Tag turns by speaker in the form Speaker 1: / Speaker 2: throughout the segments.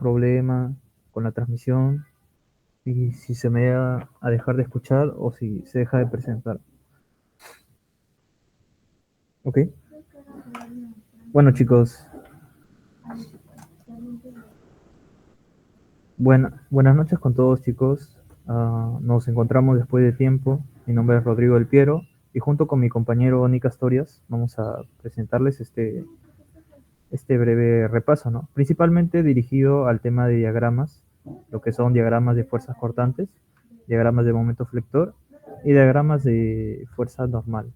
Speaker 1: problema con la transmisión y si se me va a dejar de escuchar o si se deja de presentar. ¿Ok? Bueno, chicos, buenas noches con todos, chicos. Nos encontramos después de tiempo. Mi nombre es Rodrigo del Piero y junto con mi compañero Nica Astorias vamos a presentarles este breve repaso, ¿no? Principalmente dirigido al tema de diagramas, lo que son diagramas de fuerzas cortantes, diagramas de momento flector y diagramas de fuerza normal,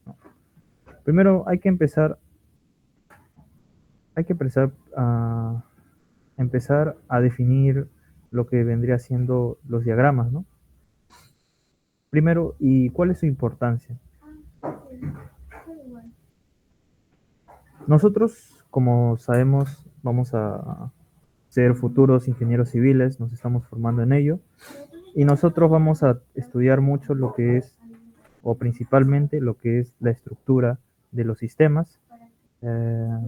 Speaker 1: ¿no? Primero empezar a definir lo que vendría siendo los diagramas, ¿no? Primero, ¿y cuál es su importancia? Nosotros, como sabemos, vamos a ser futuros ingenieros civiles, nos estamos formando en ello, y nosotros vamos a estudiar mucho lo que es, o principalmente lo que es la estructura de los sistemas, eh,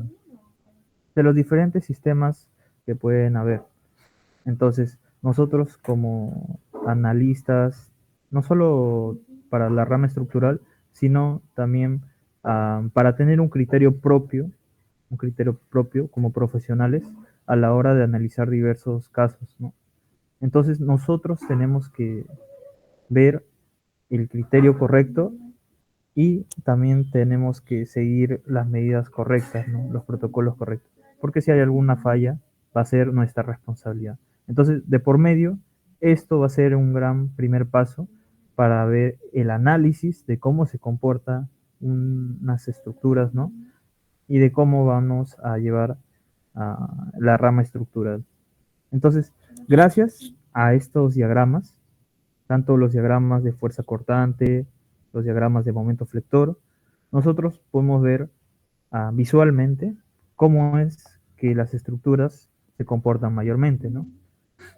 Speaker 1: de los diferentes sistemas que pueden haber. Entonces, nosotros como analistas, no solo para la rama estructural, sino también para tener un criterio propio como profesionales a la hora de analizar diversos casos, ¿no? Entonces, nosotros tenemos que ver el criterio correcto y también tenemos que seguir las medidas correctas, ¿no? Los protocolos correctos, porque si hay alguna falla va a ser nuestra responsabilidad. Entonces, de por medio, esto va a ser un gran primer paso para ver el análisis de cómo se comportan unas estructuras, ¿no? Y de cómo vamos a llevar a la rama estructural. Entonces, gracias a estos diagramas, tanto los diagramas de fuerza cortante, los diagramas de momento flector, nosotros podemos ver visualmente cómo es que las estructuras se comportan mayormente, ¿no?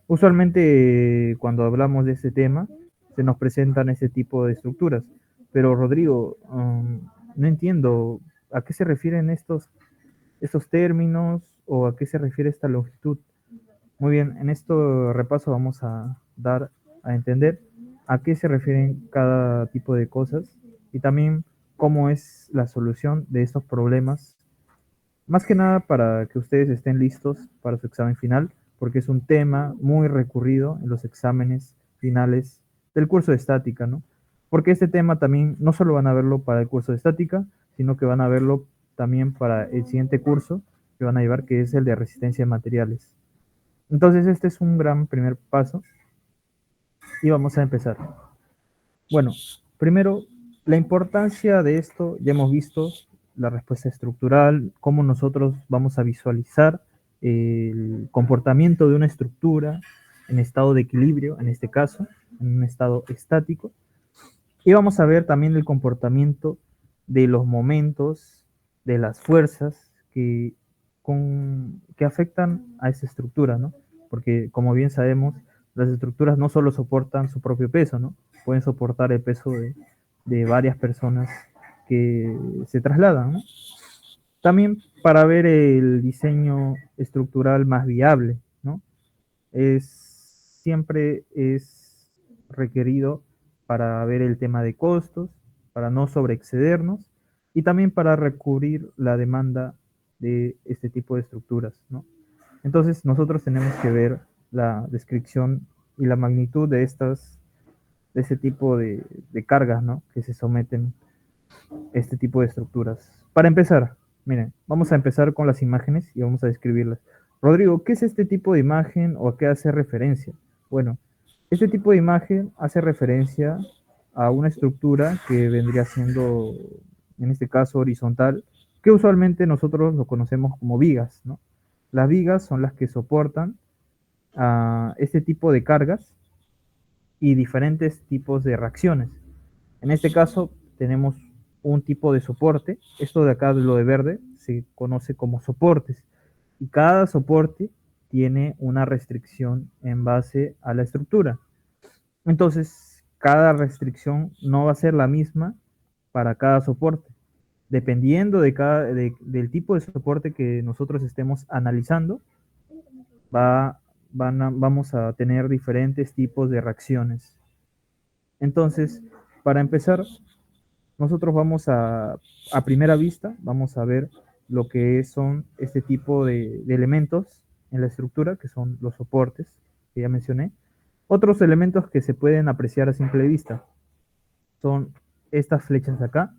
Speaker 1: Usualmente cuando hablamos de este tema se nos presentan ese tipo de estructuras, pero Rodrigo, no entiendo a qué se refieren estos términos o a qué se refiere esta longitud. Muy bien, en este repaso vamos a dar a entender a qué se refieren cada tipo de cosas y también cómo es la solución de estos problemas, más que nada para que ustedes estén listos para su examen final, porque es un tema muy recurrido en los exámenes finales del curso de estática, ¿no? Porque este tema también no solo van a verlo para el curso de estática, sino que van a verlo también para el siguiente curso que van a llevar, que es el de resistencia de materiales. Entonces este es un gran primer paso y vamos a empezar. Bueno, primero, la importancia de esto, ya hemos visto la respuesta estructural, cómo nosotros vamos a visualizar el comportamiento de una estructura en estado de equilibrio, en este caso, en un estado estático. Y vamos a ver también el comportamiento de los momentos, de las fuerzas que afectan a esa estructura, ¿no? Porque como bien sabemos, las estructuras no solo soportan su propio peso, ¿no? Pueden soportar el peso de varias personas que se trasladan, ¿no? También para ver el diseño estructural más viable, ¿no? Siempre es requerido para ver el tema de costos, para no sobreexcedernos y también para recubrir la demanda de este tipo de estructuras, ¿no? Entonces nosotros tenemos que ver la descripción y la magnitud de este tipo de cargas, ¿no? Que se someten a este tipo de estructuras. Para empezar, miren, vamos a empezar con las imágenes y vamos a describirlas. Rodrigo, ¿qué es este tipo de imagen o a qué hace referencia? Bueno, este tipo de imagen hace referencia a una estructura que vendría siendo, en este caso, horizontal, que usualmente nosotros lo conocemos como vigas, ¿no? Las vigas son las que soportan este tipo de cargas y diferentes tipos de reacciones. En este caso tenemos un tipo de soporte, esto de acá, de lo de verde, se conoce como soportes, y cada soporte tiene una restricción en base a la estructura. Entonces, cada restricción no va a ser la misma para cada soporte. Dependiendo del tipo de soporte que nosotros estemos analizando, vamos a tener diferentes tipos de reacciones. Entonces, para empezar, nosotros a primera vista, vamos a ver lo que son este tipo de elementos en la estructura, que son los soportes, que ya mencioné. Otros elementos que se pueden apreciar a simple vista son estas flechas de acá.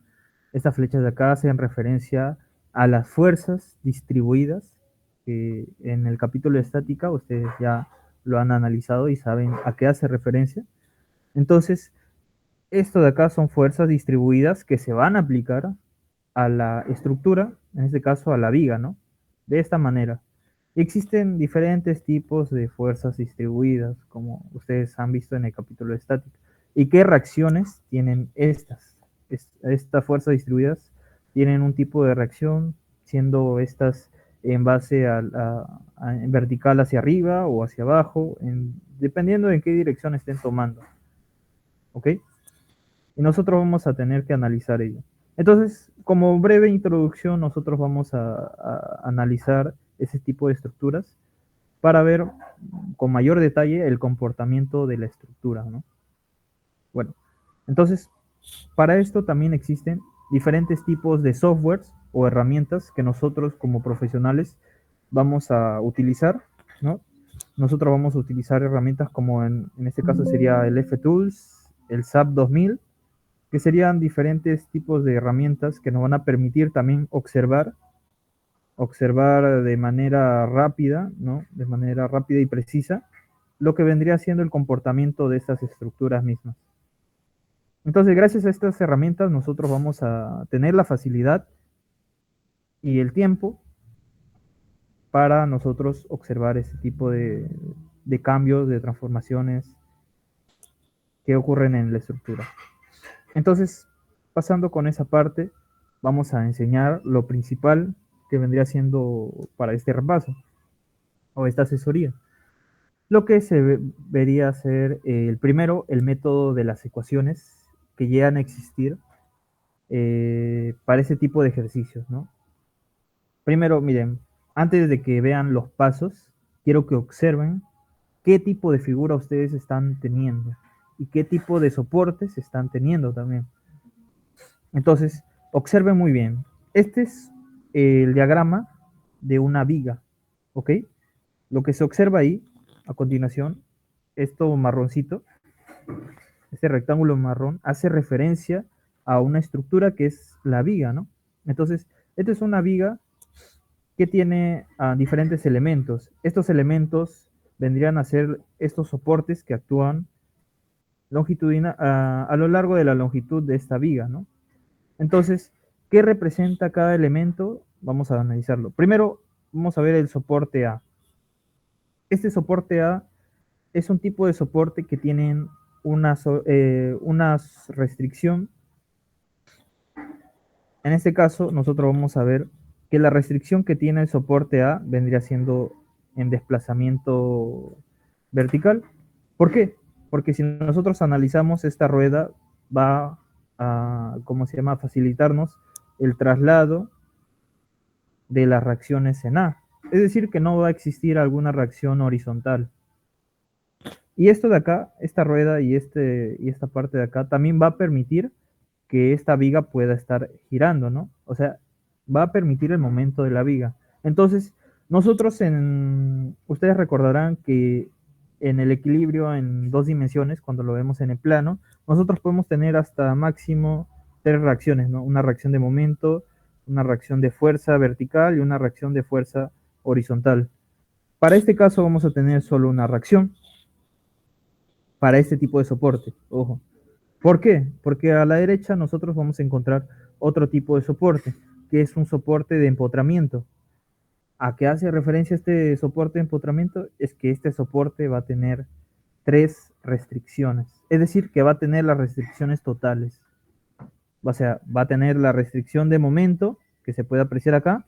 Speaker 1: Estas flechas de acá hacen referencia a las fuerzas distribuidas, que en el capítulo de estática ustedes ya lo han analizado y saben a qué hace referencia. Entonces, esto de acá son fuerzas distribuidas que se van a aplicar a la estructura, en este caso a la viga, ¿no? De esta manera. Existen diferentes tipos de fuerzas distribuidas, como ustedes han visto en el capítulo de estática. ¿Y qué reacciones tienen estas? Estas fuerzas distribuidas tienen un tipo de reacción, siendo estas en base en vertical hacia arriba o hacia abajo, dependiendo de qué dirección estén tomando. ¿Ok? Y nosotros vamos a tener que analizar ello. Entonces, como breve introducción, nosotros vamos a analizar ese tipo de estructuras para ver con mayor detalle el comportamiento de la estructura, ¿no? Bueno, entonces, para esto también existen diferentes tipos de softwares o herramientas que nosotros como profesionales vamos a utilizar, ¿no? Nosotros vamos a utilizar herramientas como en este caso sería el F-Tools, el SAP 2000, que serían diferentes tipos de herramientas que nos van a permitir también observar de manera rápida, ¿no? De manera rápida y precisa, lo que vendría siendo el comportamiento de estas estructuras mismas. Entonces, gracias a estas herramientas, nosotros vamos a tener la facilidad y el tiempo para nosotros observar este tipo de cambios, de transformaciones que ocurren en la estructura. Entonces, pasando con esa parte, vamos a enseñar lo principal que vendría siendo para este repaso o esta asesoría. Lo que se vería ser el primero, el método de las ecuaciones que llegan a existir para ese tipo de ejercicios, ¿no? Primero, miren, antes de que vean los pasos, quiero que observen qué tipo de figura ustedes están teniendo y qué tipo de soportes están teniendo también. Entonces, observen muy bien. Este es el diagrama de una viga, ¿ok? Lo que se observa ahí, a continuación, esto marroncito, este rectángulo marrón, hace referencia a una estructura que es la viga, ¿no? Entonces, esta es una viga que tiene diferentes elementos. Estos elementos vendrían a ser estos soportes que actúan a lo largo de la longitud de esta viga, ¿no? Entonces, ¿qué representa cada elemento? Vamos a analizarlo. Primero, vamos a ver el soporte A. Este soporte A es un tipo de soporte que tienen una restricción. En este caso, nosotros vamos a ver que la restricción que tiene el soporte A vendría siendo en desplazamiento vertical. ¿Por qué? Porque si nosotros analizamos esta rueda, va a, ¿cómo se llama?, facilitarnos el traslado de las reacciones en A. Es decir, que no va a existir alguna reacción horizontal. Y esto de acá, esta rueda y esta parte de acá, también va a permitir que esta viga pueda estar girando, ¿no? O sea, va a permitir el momento de la viga. Entonces, ustedes recordarán que en el equilibrio en dos dimensiones, cuando lo vemos en el plano, nosotros podemos tener hasta máximo tres reacciones, ¿no? Una reacción de momento, una reacción de fuerza vertical y una reacción de fuerza horizontal. Para este caso vamos a tener solo una reacción para este tipo de soporte, ojo. ¿Por qué? Porque a la derecha nosotros vamos a encontrar otro tipo de soporte, que es un soporte de empotramiento. ¿A qué hace referencia este soporte de empotramiento? Es que este soporte va a tener tres restricciones, es decir, que va a tener las restricciones totales. O sea, va a tener la restricción de momento, que se puede apreciar acá,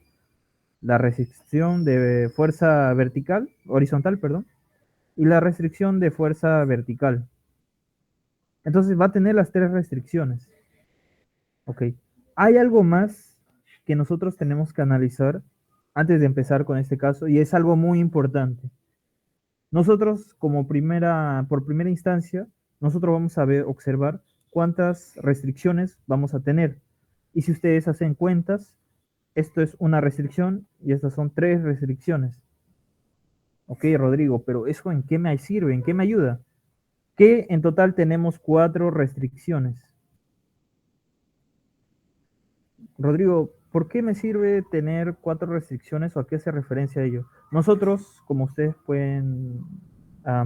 Speaker 1: la restricción de fuerza vertical, horizontal, perdón, y la restricción de fuerza vertical. Entonces va a tener las tres restricciones. Ok. Hay algo más que nosotros tenemos que analizar antes de empezar con este caso y es algo muy importante. Nosotros, por primera instancia, nosotros vamos a observar cuántas restricciones vamos a tener. Y si ustedes hacen cuentas, esto es una restricción y estas son 3 restricciones. Ok, Rodrigo, pero ¿eso en qué me sirve? ¿En qué me ayuda? Que en total tenemos 4 restricciones. Rodrigo, ¿por qué me sirve tener 4 restricciones o a qué hace referencia a ello? Nosotros, como ustedes pueden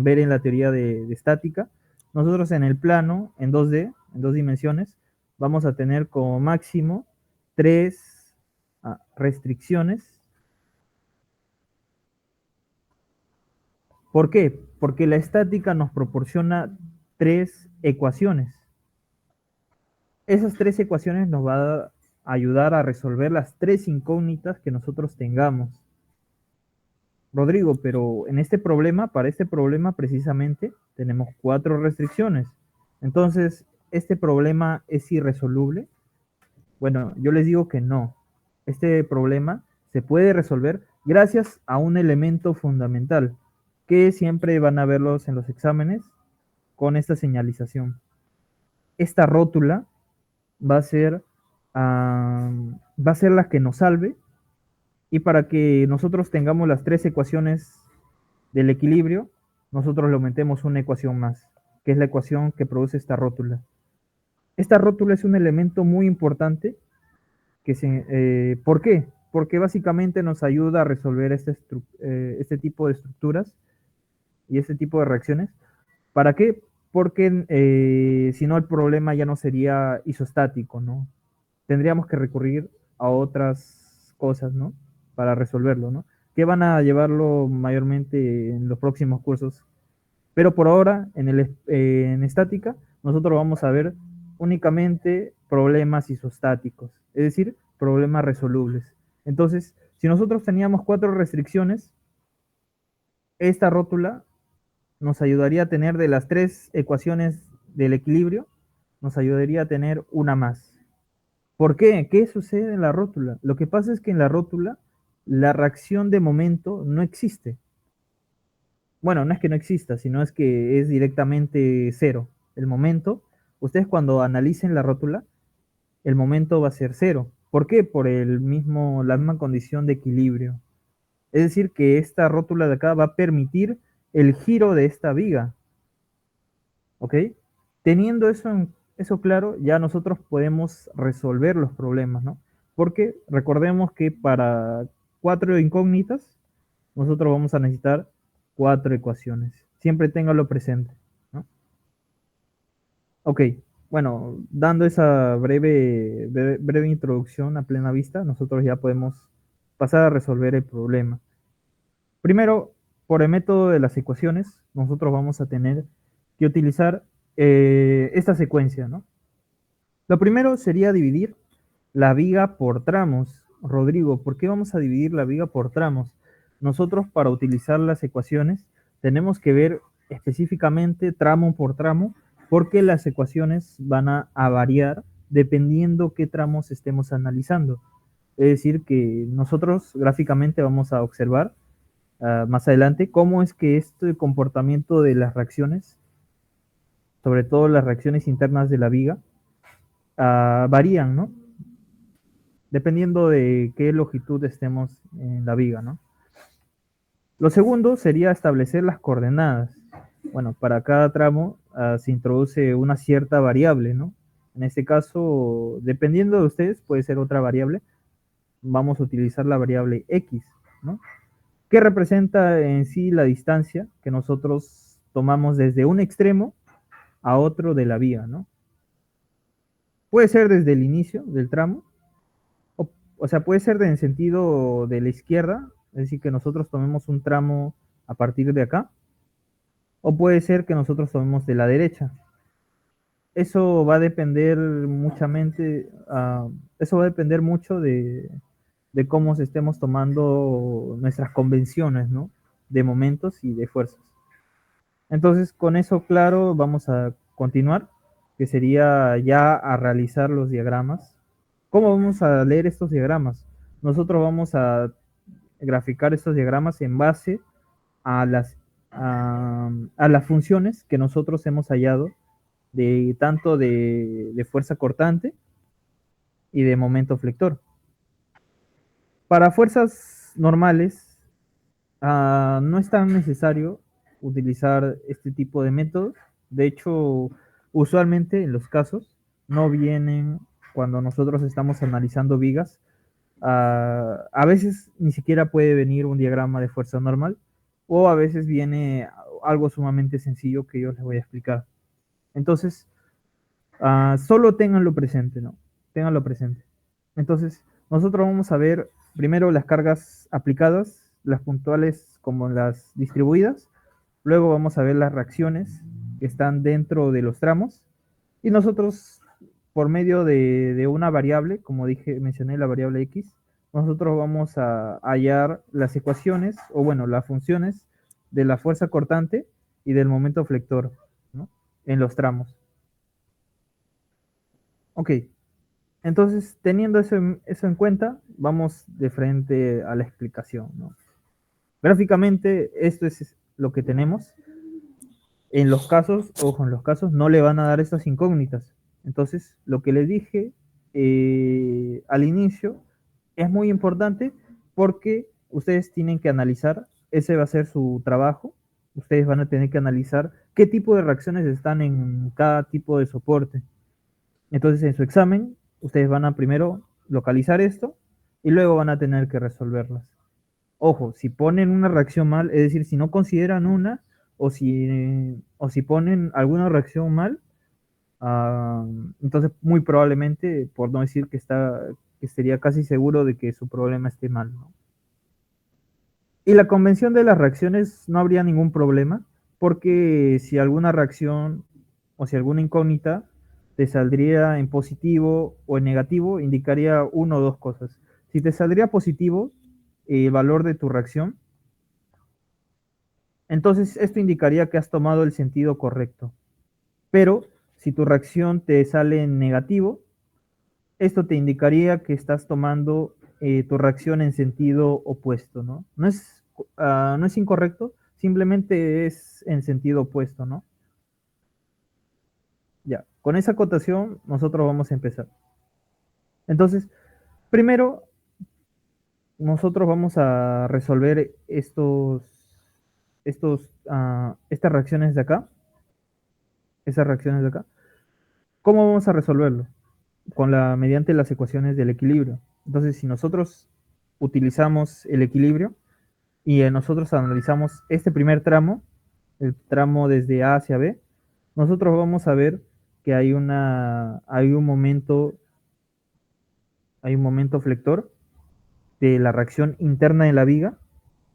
Speaker 1: ver en la teoría de estática, nosotros en el plano, en 2D, en 2 dimensiones, vamos a tener como máximo 3 restricciones. ¿Por qué? Porque la estática nos proporciona 3 ecuaciones. Esas 3 ecuaciones nos van a ayudar a resolver las 3 incógnitas que nosotros tengamos. Rodrigo, pero en este problema, para este problema precisamente, tenemos 4 restricciones. Entonces, ¿este problema es irresoluble? Bueno, yo les digo que no. Este problema se puede resolver gracias a un elemento fundamental, que siempre van a verlos en los exámenes con esta señalización. Esta rótula va a ser, va a ser la que nos salve, y para que nosotros tengamos las 3 ecuaciones del equilibrio, nosotros le aumentemos una ecuación más, que es la ecuación que produce esta rótula. Esta rótula es un elemento muy importante. ¿Por qué? Porque básicamente nos ayuda a resolver este tipo de estructuras y este tipo de reacciones. ¿Para qué? Porque si no, el problema ya no sería isostático, ¿no? Tendríamos que recurrir a otras cosas, ¿no? Para resolverlo, ¿no? Que van a llevarlo mayormente en los próximos cursos. Pero por ahora, en estática, nosotros vamos a ver únicamente problemas isostáticos, es decir, problemas resolubles. Entonces, si nosotros teníamos 4 restricciones, esta rótula nos ayudaría a tener de las 3 ecuaciones del equilibrio, nos ayudaría a tener una más. ¿Por qué? ¿Qué sucede en la rótula? Lo que pasa es que en la rótula la reacción de momento no existe. Bueno, no es que no exista, sino es que es directamente cero. El momento, ustedes cuando analicen la rótula, el momento va a ser cero. ¿Por qué? Por la misma condición de equilibrio. Es decir, que esta rótula de acá va a permitir el giro de esta viga. ¿Ok? Teniendo eso claro, ya nosotros podemos resolver los problemas, ¿no? Porque recordemos que para 4 incógnitas, nosotros vamos a necesitar 4 ecuaciones. Siempre téngalo presente, ¿no? Ok, bueno, dando esa breve introducción a plena vista, nosotros ya podemos pasar a resolver el problema. Primero, por el método de las ecuaciones, nosotros vamos a tener que utilizar esta secuencia, ¿no? Lo primero sería dividir la viga por tramos. Rodrigo, ¿por qué vamos a dividir la viga por tramos? Nosotros, para utilizar las ecuaciones, tenemos que ver específicamente tramo por tramo, porque las ecuaciones van a variar dependiendo qué tramos estemos analizando. Es decir, que nosotros gráficamente vamos a observar más adelante cómo es que este comportamiento de las reacciones, sobre todo las reacciones internas de la viga, varían, ¿no? Dependiendo de qué longitud estemos en la viga, ¿no? Lo segundo sería establecer las coordenadas. Bueno, para cada tramo se introduce una cierta variable, ¿no? En este caso, dependiendo de ustedes, puede ser otra variable. Vamos a utilizar la variable x, ¿no? Que representa en sí la distancia que nosotros tomamos desde un extremo a otro de la vía, ¿no? Puede ser desde el inicio del tramo, o sea, puede ser en el sentido de la izquierda, es decir, que nosotros tomemos un tramo a partir de acá, o puede ser que nosotros tomemos de la derecha. Eso va a depender eso va a depender mucho de cómo estemos tomando nuestras convenciones, ¿no? De momentos y de fuerzas. Entonces, con eso claro, vamos a continuar, que sería ya a realizar los diagramas. ¿Cómo vamos a leer estos diagramas? Nosotros vamos a graficar estos diagramas en base a a las funciones que nosotros hemos hallado de tanto de fuerza cortante y de momento flector. Para fuerzas normales, no es tan necesario utilizar este tipo de métodos. De hecho, usualmente en los casos no vienen cuando nosotros estamos analizando vigas. A veces ni siquiera puede venir un diagrama de fuerza normal o a veces viene algo sumamente sencillo que yo les voy a explicar. Entonces, solo ténganlo presente, ¿no? Ténganlo presente. Entonces, nosotros vamos a ver primero las cargas aplicadas, las puntuales como las distribuidas. Luego vamos a ver las reacciones que están dentro de los tramos. Y nosotros, por medio de una variable, como dije, mencioné la variable x, nosotros vamos a hallar las ecuaciones, o bueno, las funciones de la fuerza cortante y del momento flector, ¿no? En los tramos. Ok, entonces, teniendo eso en cuenta, vamos de frente a la explicación, ¿no? Gráficamente, esto es lo que tenemos. En los casos, ojo, en los casos no le van a dar estas incógnitas. Entonces, lo que les dije al inicio es muy importante porque ustedes tienen que analizar, ese va a ser su trabajo, ustedes van a tener que analizar qué tipo de reacciones están en cada tipo de soporte. Entonces, en su examen, ustedes van a primero localizar esto y luego van a tener que resolverlas. Ojo, si ponen una reacción mal, es decir, si no consideran una o si ponen alguna reacción mal, entonces muy probablemente, por no decir que sería casi seguro de que su problema esté mal, ¿no? Y la convención de las reacciones no habría ningún problema, porque si alguna reacción o si alguna incógnita te saldría en positivo o en negativo, indicaría una o dos cosas. Si te saldría positivo el valor de tu reacción, entonces esto indicaría que has tomado el sentido correcto. Pero si tu reacción te sale en negativo, esto te indicaría que estás tomando tu reacción en sentido opuesto, ¿no? No es incorrecto, simplemente es en sentido opuesto, ¿no? Ya, con esa acotación nosotros vamos a empezar. Entonces, primero, nosotros vamos a resolver estas reacciones de acá, esas reacciones de acá. ¿Cómo vamos a resolverlo? Mediante las ecuaciones del equilibrio. Entonces, si nosotros utilizamos el equilibrio y nosotros analizamos este primer tramo, el tramo desde A hacia B, nosotros vamos a ver que hay un momento flector de la reacción interna de la viga,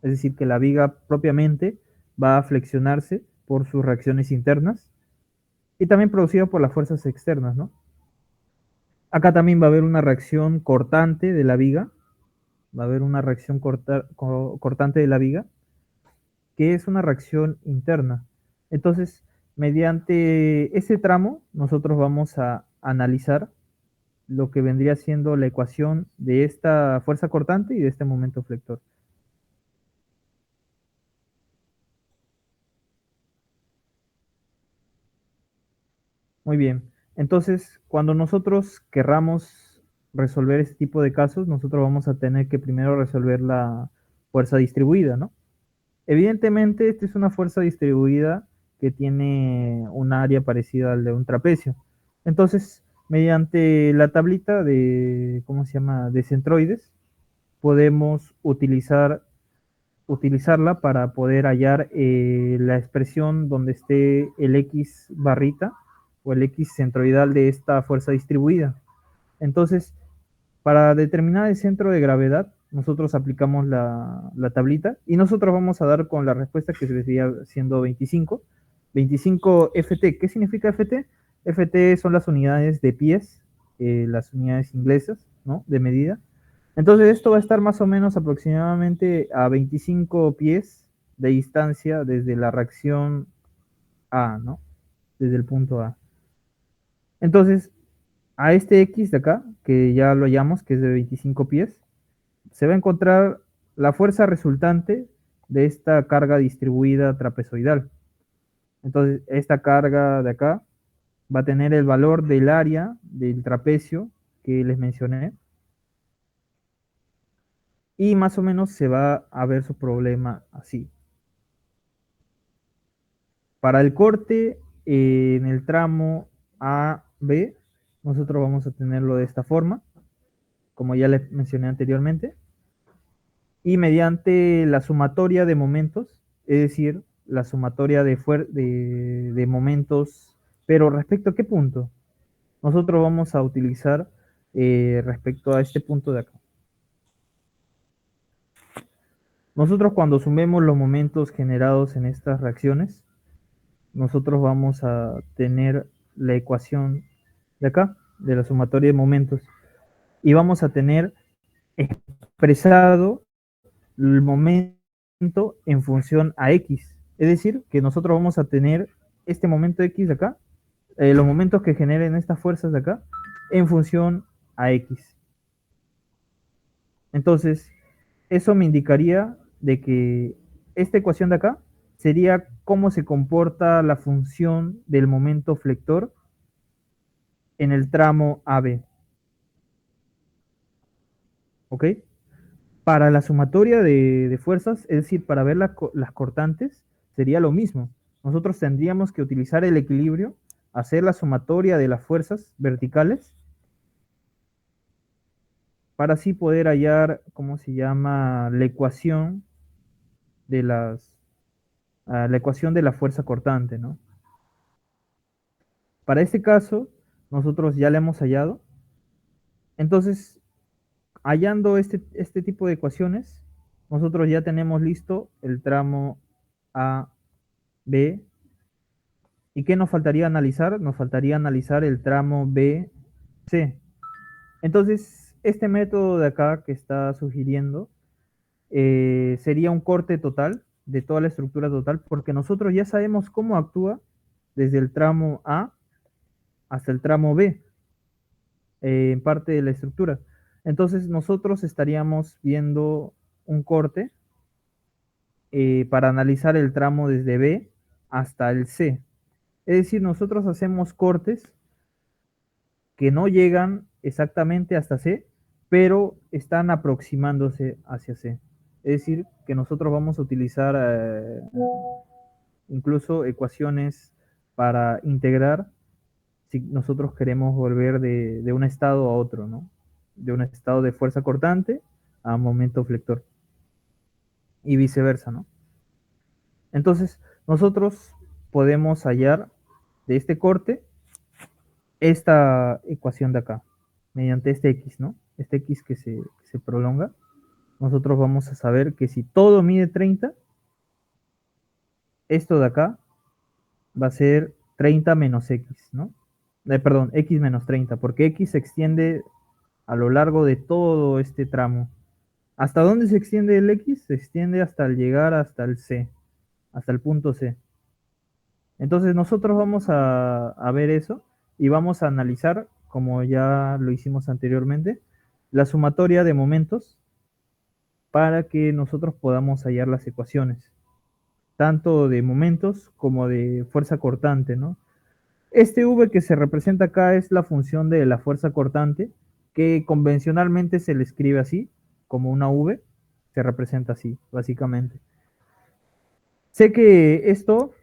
Speaker 1: es decir, que la viga propiamente va a flexionarse por sus reacciones internas y también producido por las fuerzas externas, ¿no? Acá también va a haber una reacción cortante de la viga, va a haber una reacción cortante de la viga, que es una reacción interna. Entonces, mediante ese tramo, nosotros vamos a analizar lo que vendría siendo la ecuación de esta fuerza cortante y de este momento flector. Muy bien. Entonces, cuando nosotros querramos resolver este tipo de casos, nosotros vamos a tener que primero resolver la fuerza distribuida, ¿no? Evidentemente, esta es una fuerza distribuida que tiene un área parecida al de un trapecio. Entonces, mediante la tablita de, ¿cómo se llama?, de centroides, podemos utilizarla para poder hallar la expresión donde esté el X barrita o el X centroidal de esta fuerza distribuida. Entonces, para determinar el centro de gravedad, nosotros aplicamos la tablita y nosotros vamos a dar con la respuesta que sería siendo 25. 25 FT. ¿Qué significa FT? FT son las unidades de pies, las unidades inglesas, ¿no?, de medida. Entonces esto va a estar más o menos aproximadamente a 25 pies de distancia desde la reacción A, ¿no? Desde el punto A. Entonces, a este X de acá, que ya lo hallamos, que es de 25 pies, se va a encontrar la fuerza resultante de esta carga distribuida trapezoidal. Entonces, esta carga de acá va a tener el valor del área del trapecio que les mencioné y más o menos se va a ver su problema así. Para el corte en el tramo AB, nosotros vamos a tenerlo de esta forma, como ya les mencioné anteriormente, y mediante la sumatoria de momentos, es decir, la sumatoria de momentos, pero respecto a qué punto, nosotros vamos a utilizar respecto a este punto de acá. Nosotros cuando sumemos los momentos generados en estas reacciones, nosotros vamos a tener la ecuación de acá, de la sumatoria de momentos, y vamos a tener expresado el momento en función a x. Es decir, que nosotros vamos a tener este momento x de acá, los momentos que generen estas fuerzas de acá, en función a x. Entonces, eso me indicaría de que esta ecuación de acá sería cómo se comporta la función del momento flector en el tramo AB. ¿Ok? Para la sumatoria de fuerzas, es decir, para ver las cortantes, sería lo mismo. Nosotros tendríamos que utilizar el equilibrio, hacer la sumatoria de las fuerzas verticales, para así poder hallar, ¿cómo se llama? La ecuación de la ecuación de la fuerza cortante, ¿no? Para este caso, nosotros ya le hemos hallado. Entonces, hallando este tipo de ecuaciones, nosotros ya tenemos listo el tramo A, B. ¿Y qué nos faltaría analizar? Nos faltaría analizar el tramo B, C. Entonces, este método de acá que está sugiriendo sería un corte total de toda la estructura total, porque nosotros ya sabemos cómo actúa desde el tramo A hasta el tramo B, en parte de la estructura. Entonces, nosotros estaríamos viendo un corte para analizar el tramo desde B hasta el C. Es decir, nosotros hacemos cortes que no llegan exactamente hasta C, pero están aproximándose hacia C. Es decir, que nosotros vamos a utilizar incluso ecuaciones para integrar si nosotros queremos volver de un estado a otro, ¿no? De un estado de fuerza cortante a momento flector y viceversa, ¿no? Entonces, nosotros podemos hallar de este corte esta ecuación de acá, mediante este x, ¿no? Este x que se prolonga, nosotros vamos a saber que si todo mide 30, esto de acá va a ser 30 menos x, ¿no? Perdón, x menos 30, porque x se extiende a lo largo de todo este tramo. ¿Hasta dónde se extiende el x? Se extiende hasta el llegar hasta el C, hasta el punto C. Entonces nosotros vamos a ver eso y vamos a analizar, como ya lo hicimos anteriormente, la sumatoria de momentos para que nosotros podamos hallar las ecuaciones, tanto de momentos como de fuerza cortante, ¿no? Este V que se representa acá es la función de la fuerza cortante, que convencionalmente se le escribe así, como una V, se representa así, básicamente. Sé que esto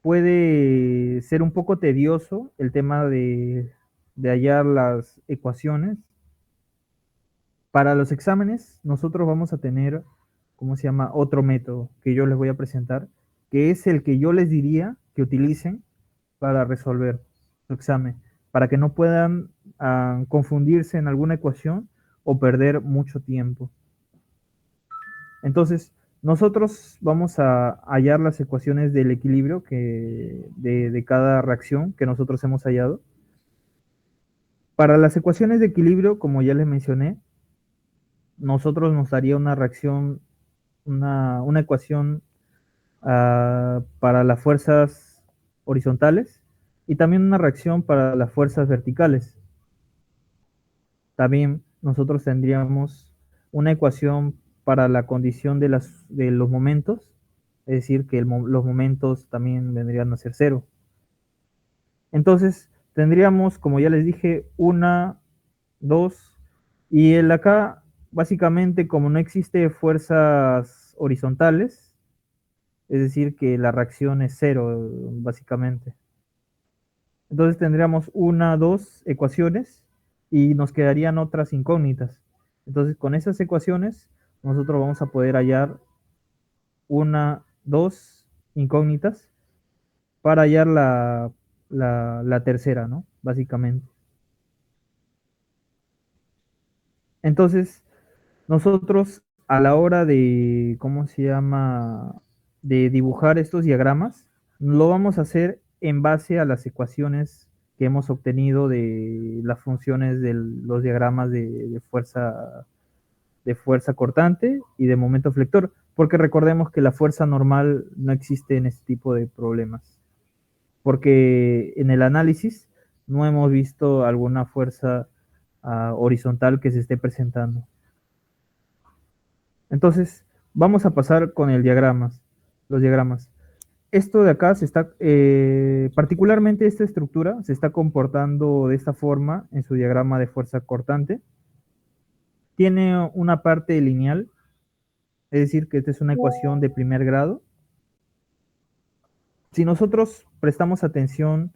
Speaker 1: puede ser un poco tedioso, el tema de hallar las ecuaciones. Para los exámenes, nosotros vamos a tener, ¿cómo se llama? Otro método que yo les voy a presentar, que es el que yo les diría que utilicen para resolver su examen, para que no puedan confundirse en alguna ecuación o perder mucho tiempo. Entonces, nosotros vamos a hallar las ecuaciones del equilibrio de cada reacción que nosotros hemos hallado. Para las ecuaciones de equilibrio, como ya les mencioné, nosotros nos daría una reacción, una ecuación para las fuerzas horizontales y también una reacción para las fuerzas verticales. También nosotros tendríamos una ecuación para la condición de los momentos es decir, que los momentos también vendrían a ser cero. Entonces, tendríamos, como ya les dije, una, dos, y el acá, básicamente, como no existe fuerzas horizontales, es decir, que la reacción es cero, básicamente. Entonces tendríamos una, dos ecuaciones y nos quedarían otras incógnitas. Entonces, con esas ecuaciones, nosotros vamos a poder hallar una, dos incógnitas para hallar la tercera, ¿no? Básicamente. Entonces, nosotros a la hora de, ¿cómo se llama? De dibujar estos diagramas, lo vamos a hacer en base a las ecuaciones que hemos obtenido de las funciones de los diagramas de fuerza cortante y de momento flector, porque recordemos que la fuerza normal no existe en este tipo de problemas, porque en el análisis no hemos visto alguna fuerza horizontal que se esté presentando. Entonces, vamos a pasar con los diagramas. Esto de acá se está, particularmente esta estructura, se está comportando de esta forma en su diagrama de fuerza cortante. Tiene una parte lineal, es decir, que esta es una ecuación de primer grado. Si nosotros prestamos atención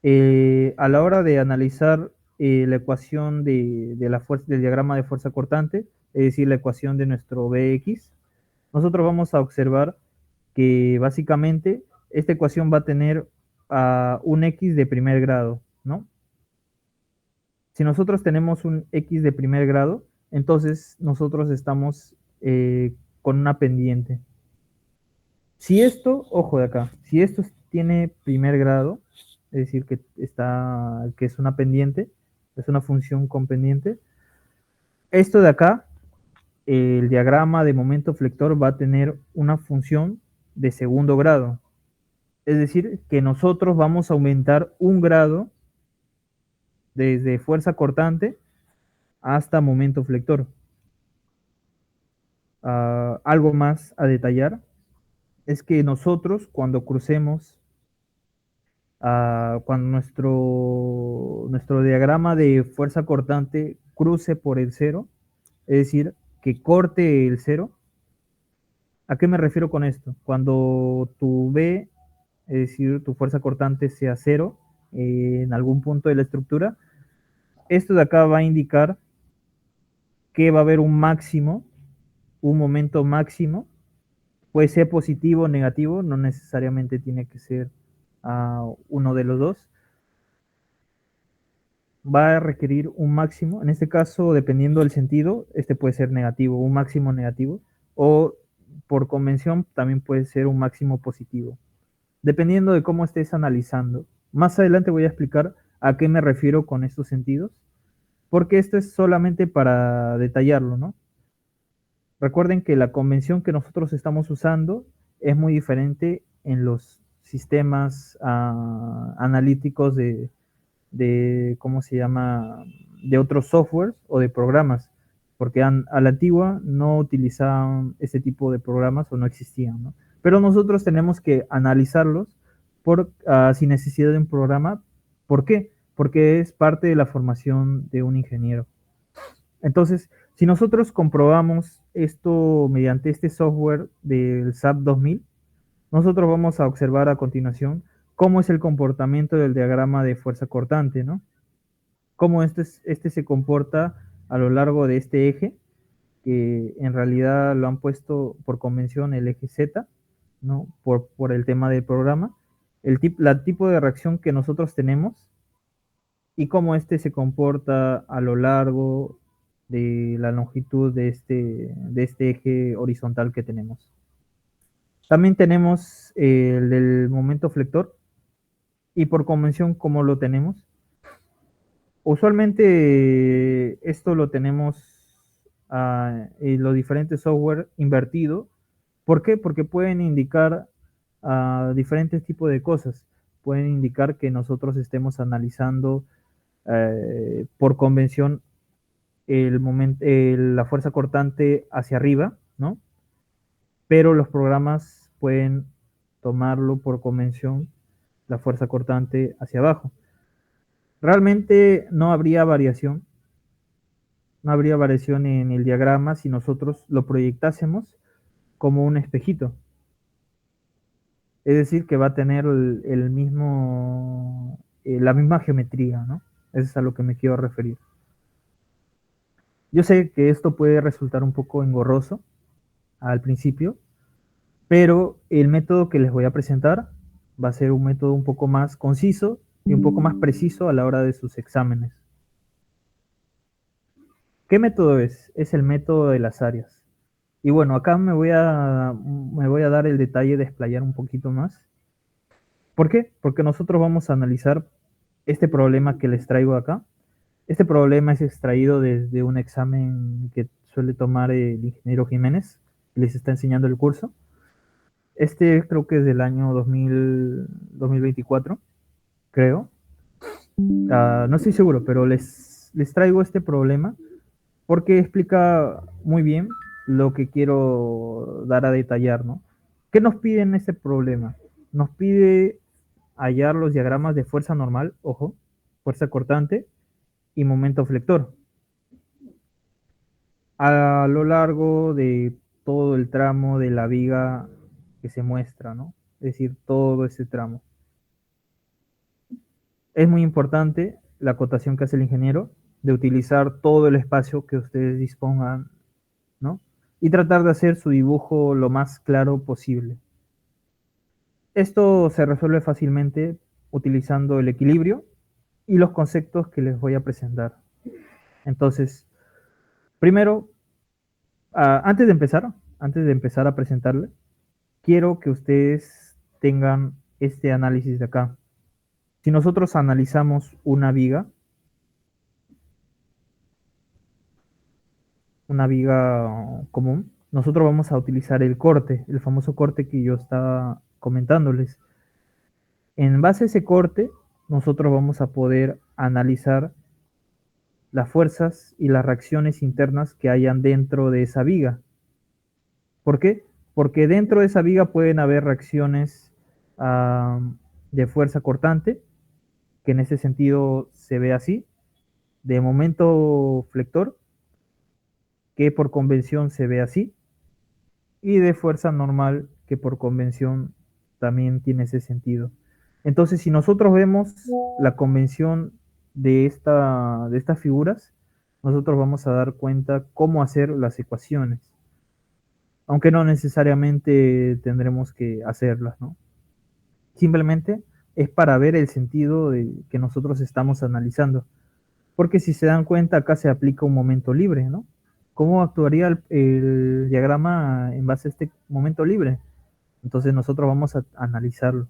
Speaker 1: a la hora de analizar la ecuación de la fuerza, del diagrama de fuerza cortante, es decir, la ecuación de nuestro Bx, nosotros vamos a observar que básicamente esta ecuación va a tener un x de primer grado, ¿no? Si nosotros tenemos un x de primer grado, entonces nosotros estamos con una pendiente. Si esto, ojo de acá, si esto tiene primer grado, es decir, que es una pendiente, es una función con pendiente, esto de acá, el diagrama de momento flector va a tener una función de segundo grado. Es decir, que nosotros vamos a aumentar un grado desde fuerza cortante hasta momento flector. Algo más a detallar es que nosotros cuando crucemos, cuando nuestro diagrama de fuerza cortante cruce por el cero, es decir, que corte el cero, ¿a qué me refiero con esto? Cuando tu B, es decir, tu fuerza cortante sea cero en algún punto de la estructura, esto de acá va a indicar que va a haber un máximo, un momento máximo, puede ser positivo o negativo, no necesariamente tiene que ser uno de los dos. Va a requerir un máximo, en este caso, dependiendo del sentido, este puede ser negativo, un máximo negativo, o por convención también puede ser un máximo positivo, dependiendo de cómo estés analizando. Más adelante voy a explicar a qué me refiero con estos sentidos, porque esto es solamente para detallarlo, ¿no? Recuerden que la convención que nosotros estamos usando es muy diferente en los sistemas analíticos ¿cómo se llama? De otros softwares o de programas, porque a la antigua no utilizaban ese tipo de programas o no existían, ¿no? Pero nosotros tenemos que analizarlos sin necesidad de un programa. ¿Por qué? Porque es parte de la formación de un ingeniero. Entonces, si nosotros comprobamos esto mediante este software del SAP 2000, nosotros vamos a observar a continuación cómo es el comportamiento del diagrama de fuerza cortante, ¿no? Cómo este se comporta a lo largo de este eje, que en realidad lo han puesto por convención el eje Z, ¿no? Por el tema del programa, la tipo de reacción que nosotros tenemos y cómo este se comporta a lo largo de la longitud de este eje horizontal que tenemos. También tenemos el del momento flector y por convención, ¿cómo lo tenemos? Usualmente esto lo tenemos en los diferentes software invertido. ¿Por qué? Porque pueden indicar diferentes tipos de cosas. Pueden indicar que nosotros estemos analizando por convención la fuerza cortante hacia arriba, ¿no? Pero los programas pueden tomarlo por convención, la fuerza cortante hacia abajo. Realmente no habría variación en el diagrama si nosotros lo proyectásemos como un espejito. Es decir, que va a tener el mismo, la misma geometría, ¿no? Eso es a lo que me quiero referir. Yo sé que esto puede resultar un poco engorroso al principio, pero el método que les voy a presentar va a ser un método un poco más conciso y un poco más preciso a la hora de sus exámenes. ¿Qué método es? Es el método de las áreas. Y bueno, acá me voy a dar el detalle de explayar un poquito más. ¿Por qué? Porque nosotros vamos a analizar este problema que les traigo acá. Este problema es extraído desde un examen que suele tomar el ingeniero Jiménez, que les está enseñando el curso. Este creo que es del año 2024, creo. No estoy seguro, pero les traigo este problema porque explica muy bien lo que quiero dar a detallar, ¿no? ¿Qué nos pide en este problema? Nos pide hallar los diagramas de fuerza normal, ojo, fuerza cortante y momento flector a lo largo de todo el tramo de la viga que se muestra, ¿no? Es decir, todo ese tramo. Es muy importante la acotación que hace el ingeniero de utilizar todo el espacio que ustedes dispongan, ¿no? Y tratar de hacer su dibujo lo más claro posible. Esto se resuelve fácilmente utilizando el equilibrio y los conceptos que les voy a presentar. Entonces, primero, antes de empezar a presentarle, quiero que ustedes tengan este análisis de acá. Si nosotros analizamos una viga común, nosotros vamos a utilizar el corte, el famoso corte que yo estaba comentándoles. En base a ese corte, nosotros vamos a poder analizar las fuerzas y las reacciones internas que hayan dentro de esa viga. ¿Por qué? Porque dentro de esa viga pueden haber reacciones de fuerza cortante, que en ese sentido se ve así, de momento flector, que por convención se ve así, y de fuerza normal, que por convención también tiene ese sentido. Entonces, si nosotros vemos la convención de estas figuras, nosotros vamos a dar cuenta cómo hacer las ecuaciones, aunque no necesariamente tendremos que hacerlas, ¿no? Simplemente es para ver el sentido de que nosotros estamos analizando. Porque si se dan cuenta, acá se aplica un momento libre, ¿no? ¿Cómo actuaría el diagrama en base a este momento libre? Entonces nosotros vamos a analizarlo.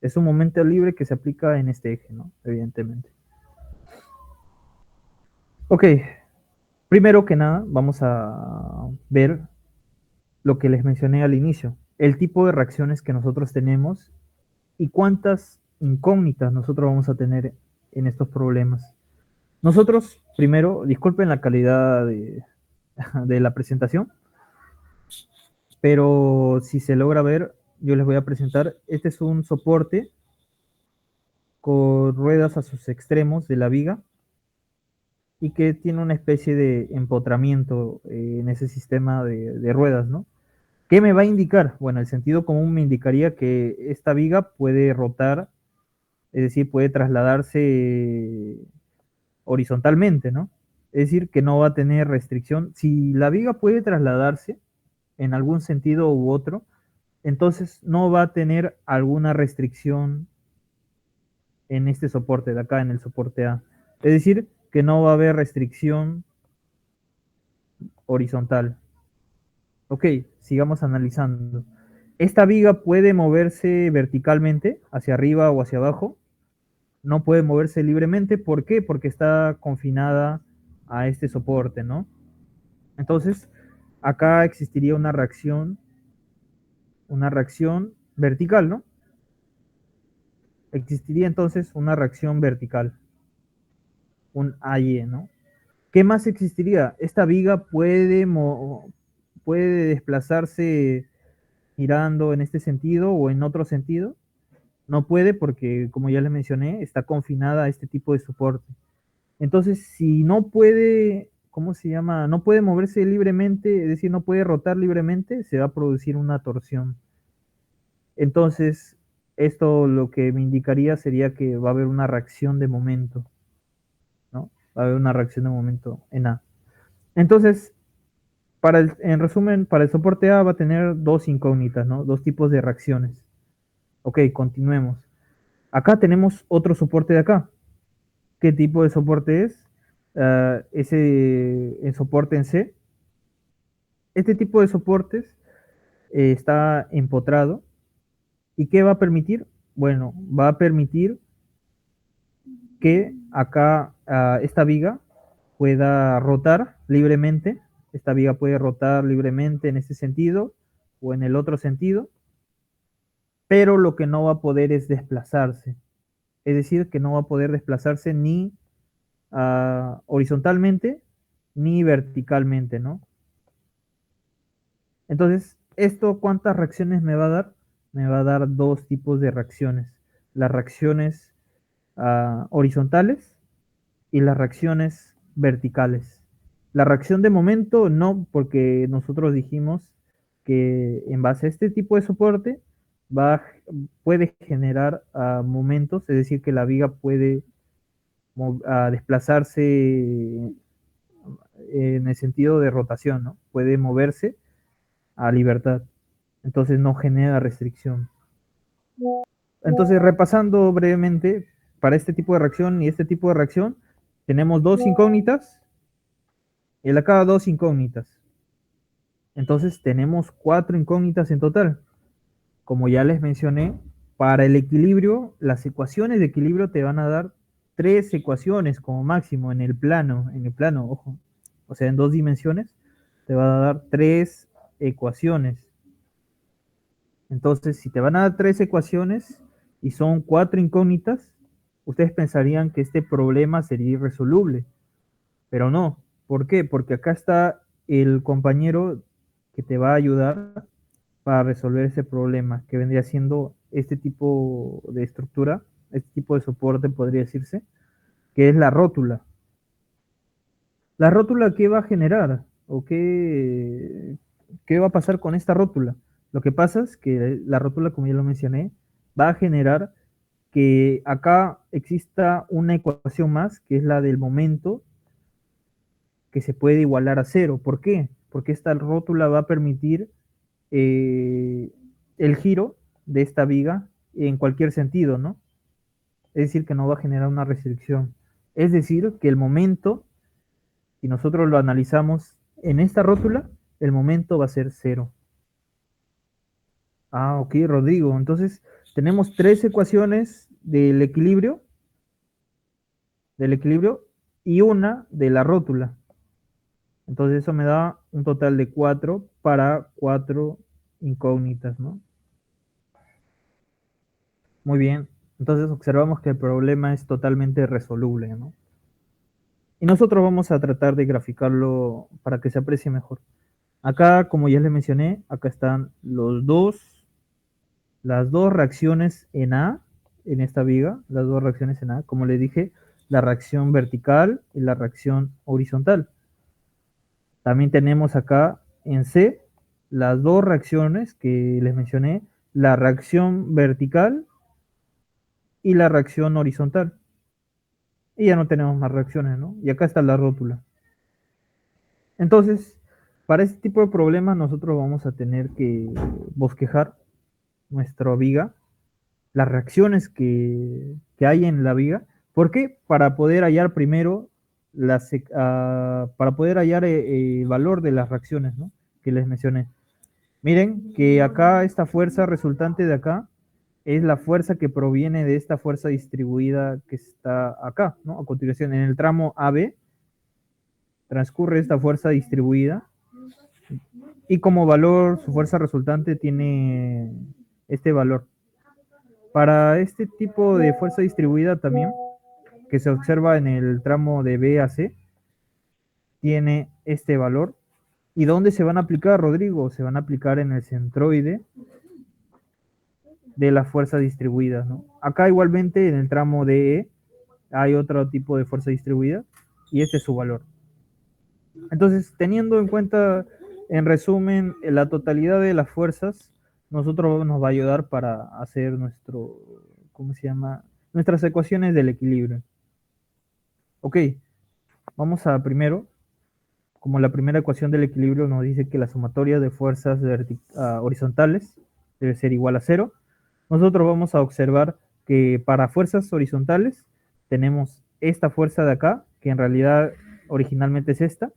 Speaker 1: Es un momento libre que se aplica en este eje, ¿no? Evidentemente. Ok, primero que nada vamos a ver lo que les mencioné al inicio, el tipo de reacciones que nosotros tenemos y cuántas incógnitas nosotros vamos a tener en estos problemas. Nosotros, primero, disculpen la calidad de la presentación, pero si se logra ver, yo les voy a presentar, este es un soporte con ruedas a sus extremos de la viga y que tiene una especie de empotramiento en ese sistema de ruedas, ¿no? ¿Qué me va a indicar? Bueno, el sentido común me indicaría que esta viga puede rotar, es decir, puede trasladarse horizontalmente, ¿no? Es decir, que no va a tener restricción. Si la viga puede trasladarse en algún sentido u otro, entonces no va a tener alguna restricción en este soporte de acá, en el soporte A. Es decir, que no va a haber restricción horizontal. Ok, sigamos analizando. Esta viga puede moverse verticalmente, hacia arriba o hacia abajo. No puede moverse libremente. ¿Por qué? Porque está confinada a este soporte, ¿no? Entonces, acá existiría una reacción vertical, ¿no? Existiría entonces una reacción vertical, un AY, ¿no? ¿Qué más existiría? Esta viga puede desplazarse girando en este sentido o en otro sentido. No puede porque, como ya les mencioné, está confinada a este tipo de soporte. Entonces, si no puede, ¿cómo se llama? No puede moverse libremente, es decir, no puede rotar libremente, se va a producir una torsión. Entonces, esto lo que me indicaría sería que va a haber una reacción de momento, ¿no? Va a haber una reacción de momento en A. Entonces, en resumen, para el soporte A va a tener dos incógnitas, ¿no? Dos tipos de reacciones. Ok, continuemos. Acá tenemos otro soporte de acá. ¿Qué tipo de soporte es? El soporte en C. Este tipo de soportes está empotrado. ¿Y qué va a permitir? Bueno, va a permitir que acá esta viga pueda rotar libremente. Esta viga puede rotar libremente en este sentido o en el otro sentido, pero lo que no va a poder es desplazarse. Es decir, que no va a poder desplazarse ni horizontalmente ni verticalmente, ¿no? Entonces, ¿esto cuántas reacciones me va a dar? Me va a dar dos tipos de reacciones. Las reacciones horizontales y las reacciones verticales. La reacción de momento no, porque nosotros dijimos que en base a este tipo de soporte va, puede generar momentos, es decir, que la viga puede desplazarse en el sentido de rotación, ¿no? Puede moverse a libertad. Entonces no genera restricción. Entonces, repasando brevemente, para este tipo de reacción y este tipo de reacción, tenemos dos incógnitas y acá dos incógnitas. Entonces, tenemos cuatro incógnitas en total. Como ya les mencioné, para el equilibrio, las ecuaciones de equilibrio te van a dar tres ecuaciones como máximo en el plano, ojo. O sea, en dos dimensiones, te va a dar tres ecuaciones. Entonces, si te van a dar tres ecuaciones y son cuatro incógnitas, ustedes pensarían que este problema sería irresoluble, pero no. ¿Por qué? Porque acá está el compañero que te va a ayudar para resolver ese problema, que vendría siendo este tipo de estructura, este tipo de soporte, podría decirse, que es la rótula. ¿La rótula qué va a generar? ¿O qué va a pasar con esta rótula? Lo que pasa es que la rótula, como ya lo mencioné, va a generar que acá exista una ecuación más, que es la del momento, que se puede igualar a cero. ¿Por qué? Porque esta rótula va a permitir el giro de esta viga en cualquier sentido, ¿no? Es decir, que no va a generar una restricción. Es decir, que el momento, si nosotros lo analizamos en esta rótula, el momento va a ser cero. Ah, ok, Rodrigo. Entonces, tenemos tres ecuaciones del equilibrio y una de la rótula. Entonces, eso me da un total de cuatro para cuatro incógnitas, ¿no? Muy bien. Entonces, observamos que el problema es totalmente resoluble, ¿no? Y nosotros vamos a tratar de graficarlo para que se aprecie mejor. Acá, como ya les mencioné, acá están las dos reacciones en A, en esta viga, las dos reacciones en A, como les dije, la reacción vertical y la reacción horizontal. También tenemos acá en C las dos reacciones que les mencioné, la reacción vertical y la reacción horizontal. Y ya no tenemos más reacciones, ¿no? Y acá está la rótula. Entonces, para este tipo de problemas nosotros vamos a tener que bosquejar nuestra viga, las reacciones que hay en la viga. ¿Por qué? Para poder hallar primero para poder hallar el valor de las reacciones, ¿no? Que les mencioné. Miren que acá esta fuerza resultante de acá es la fuerza que proviene de esta fuerza distribuida que está acá, ¿no? A continuación, en el tramo AB transcurre esta fuerza distribuida y como valor su fuerza resultante tiene este valor. Para este tipo de fuerza distribuida también, que se observa en el tramo de B a C, tiene este valor ¿Y dónde se van a aplicar, Rodrigo? Se van a aplicar en el centroide de la fuerza distribuida, ¿no? Acá igualmente en el tramo DE hay otro tipo de fuerza distribuida y este es su valor. Entonces, teniendo en cuenta, en resumen, la totalidad de las fuerzas, nosotros nos va a ayudar para hacer nuestro, ¿cómo se llama? Nuestras ecuaciones del equilibrio. Ok, vamos a primero, como la primera ecuación del equilibrio nos dice que la sumatoria de fuerzas horizontales debe ser igual a cero, nosotros vamos a observar que para fuerzas horizontales tenemos esta fuerza de acá, que en realidad originalmente es esta,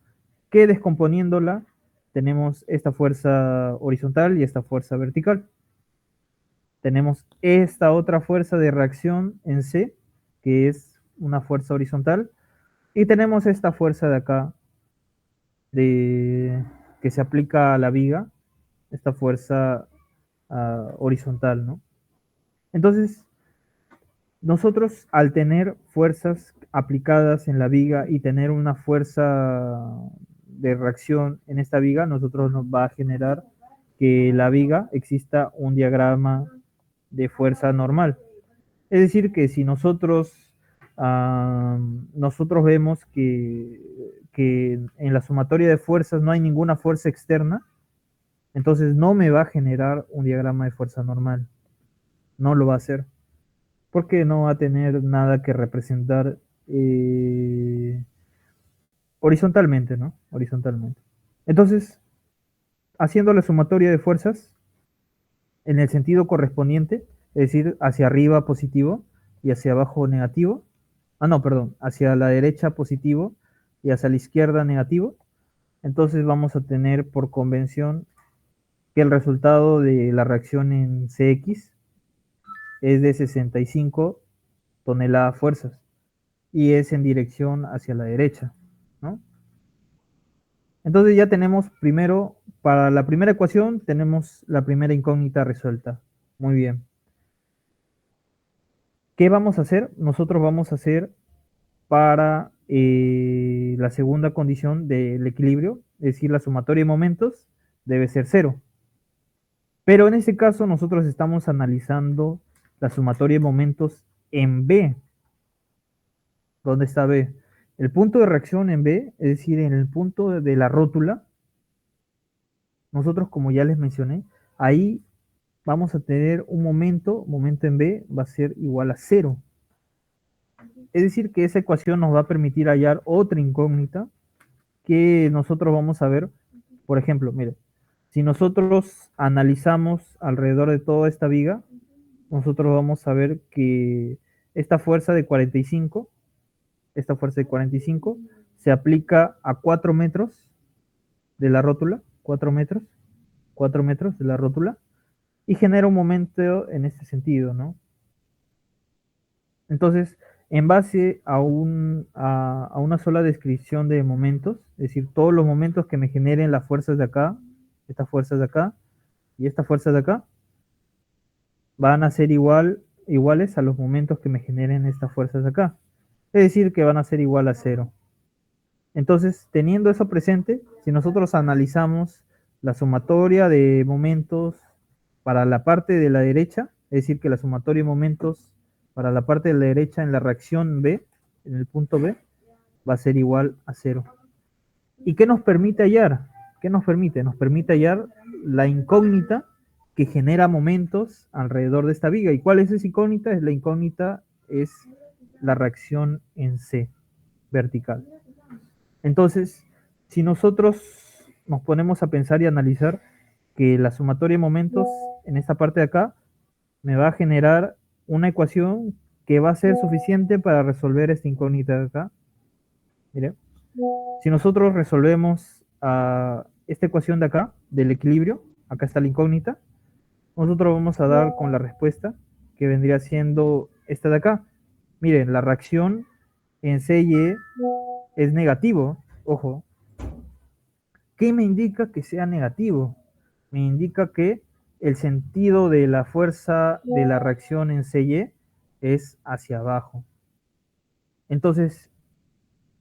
Speaker 1: que descomponiéndola tenemos esta fuerza horizontal y esta fuerza vertical. Tenemos esta otra fuerza de reacción en C, que es una fuerza horizontal, y tenemos esta fuerza de acá que se aplica a la viga, esta fuerza horizontal, ¿no? Entonces, nosotros al tener fuerzas aplicadas en la viga y tener una fuerza de reacción en esta viga, nosotros nos va a generar que la viga exista un diagrama de fuerza normal. Es decir, que si nosotros vemos que en la sumatoria de fuerzas no hay ninguna fuerza externa, entonces no me va a generar un diagrama de fuerza normal. No lo va a hacer. Porque no va a tener nada que representar horizontalmente, ¿no? Horizontalmente. Entonces, haciendo la sumatoria de fuerzas en el sentido correspondiente, es decir, hacia arriba positivo y hacia abajo negativo. Ah, no, perdón, hacia la derecha positivo y hacia la izquierda negativo. Entonces vamos a tener por convención que el resultado de la reacción en CX es de 65 toneladas fuerzas y es en dirección hacia la derecha, ¿no? Entonces ya tenemos primero, para la primera ecuación, tenemos la primera incógnita resuelta. Muy bien. ¿Qué vamos a hacer? Nosotros vamos a hacer para la segunda condición del equilibrio, es decir, la sumatoria de momentos debe ser cero. Pero en este caso nosotros estamos analizando la sumatoria de momentos en B. ¿Dónde está B? El punto de reacción en B, es decir, en el punto de la rótula, nosotros como ya les mencioné, ahí vamos a tener un momento en B va a ser igual a cero. Es decir, que esa ecuación nos va a permitir hallar otra incógnita que nosotros vamos a ver. Por ejemplo, mire, si nosotros analizamos alrededor de toda esta viga, nosotros vamos a ver que esta fuerza de 45, esta fuerza de 45 se aplica a 4 metros de la rótula, 4 metros de la rótula, y genera un momento en este sentido, ¿no? Entonces, en base a una sola descripción de momentos, es decir, todos los momentos que me generen las fuerzas de acá, estas fuerzas de acá y estas fuerzas de acá, van a ser iguales a los momentos que me generen estas fuerzas de acá. Es decir, que van a ser igual a cero. Entonces, teniendo eso presente, si nosotros analizamos la sumatoria de momentos para la parte de la derecha, es decir, que la sumatoria de momentos para la parte de la derecha en la reacción B, en el punto B, va a ser igual a cero. ¿Y qué nos permite hallar? ¿Qué nos permite? Nos permite hallar la incógnita que genera momentos alrededor de esta viga. ¿Y cuál es esa incógnita? La incógnita es la reacción en C, vertical. Entonces, si nosotros nos ponemos a pensar y analizar que la sumatoria de momentos en esta parte de acá me va a generar una ecuación que va a ser suficiente para resolver esta incógnita de acá. Mire, si nosotros resolvemos esta ecuación de acá, del equilibrio, acá está la incógnita, nosotros vamos a dar con la respuesta que vendría siendo esta de acá. Miren, la reacción en C y E es negativo, ojo. ¿Qué me indica que sea negativo? Me indica que el sentido de la fuerza de la reacción en CY es hacia abajo. Entonces,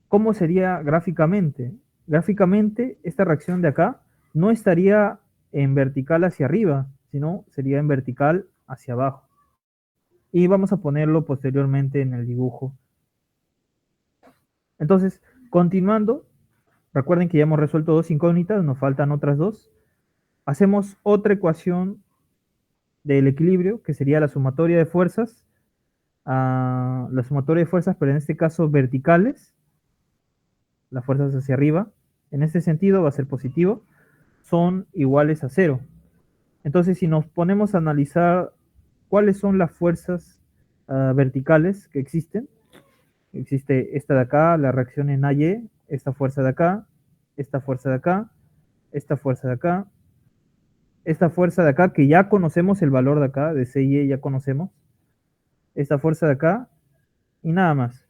Speaker 1: ¿cómo sería gráficamente? gráficamente esta reacción de acá no estaría en vertical hacia arriba, sino sería en vertical hacia abajo. Y vamos a ponerlo posteriormente en el dibujo. Entonces, continuando, recuerden que ya hemos resuelto dos incógnitas, nos faltan otras dos. Hacemos otra ecuación del equilibrio, que sería la sumatoria de fuerzas, pero en este caso verticales, las fuerzas hacia arriba, en este sentido va a ser positivo, son iguales a cero. Entonces, si nos ponemos a analizar cuáles son las fuerzas verticales que existen, existe esta de acá, la reacción en AY, esta fuerza de acá, esta fuerza de acá, esta fuerza de acá, esta fuerza de acá, que ya conocemos el valor de acá, de CY ya conocemos, esta fuerza de acá, y nada más.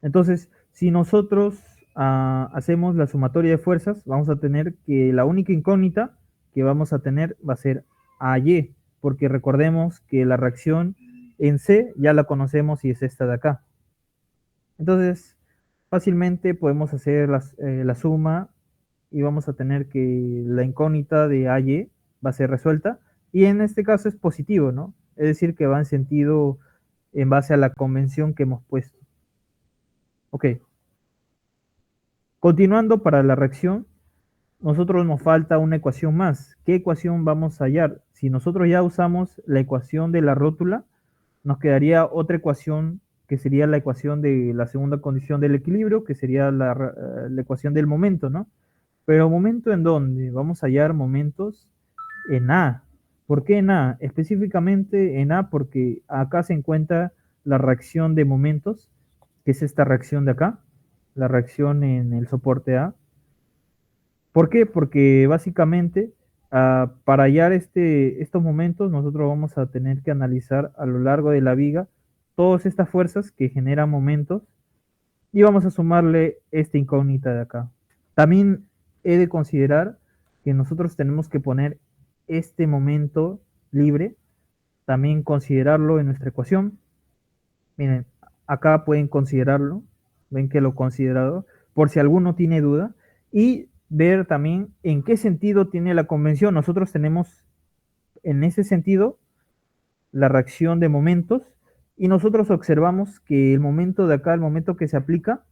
Speaker 1: Entonces, si nosotros hacemos la sumatoria de fuerzas, vamos a tener que la única incógnita que vamos a tener va a ser AY, porque recordemos que la reacción en C ya la conocemos y es esta de acá. Entonces, fácilmente podemos hacer la suma y vamos a tener que la incógnita de AY va a ser resuelta, y en este caso es positivo, ¿no? Es decir, que va en sentido en base a la convención que hemos puesto. Ok. Continuando para la reacción, nosotros nos falta una ecuación más. ¿Qué ecuación vamos a hallar? Si nosotros ya usamos la ecuación de la rótula, nos quedaría otra ecuación que sería la ecuación de la segunda condición del equilibrio, que sería la ecuación del momento, ¿no? Pero momento en dónde? Vamos a hallar momentos en A. ¿Por qué en A? Específicamente en A porque acá se encuentra la reacción de momentos, que es esta reacción de acá, la reacción en el soporte A. ¿Por qué? Porque básicamente para hallar estos momentos nosotros vamos a tener que analizar a lo largo de la viga todas estas fuerzas que generan momentos y vamos a sumarle esta incógnita de acá. También he de considerar que nosotros tenemos que poner este momento libre, también considerarlo en nuestra ecuación. Miren, acá pueden considerarlo, ven que lo he considerado, por si alguno tiene duda, y ver también en qué sentido tiene la convención. Nosotros tenemos en ese sentido la reacción de momentos y nosotros observamos que el momento de acá, el momento que se aplica,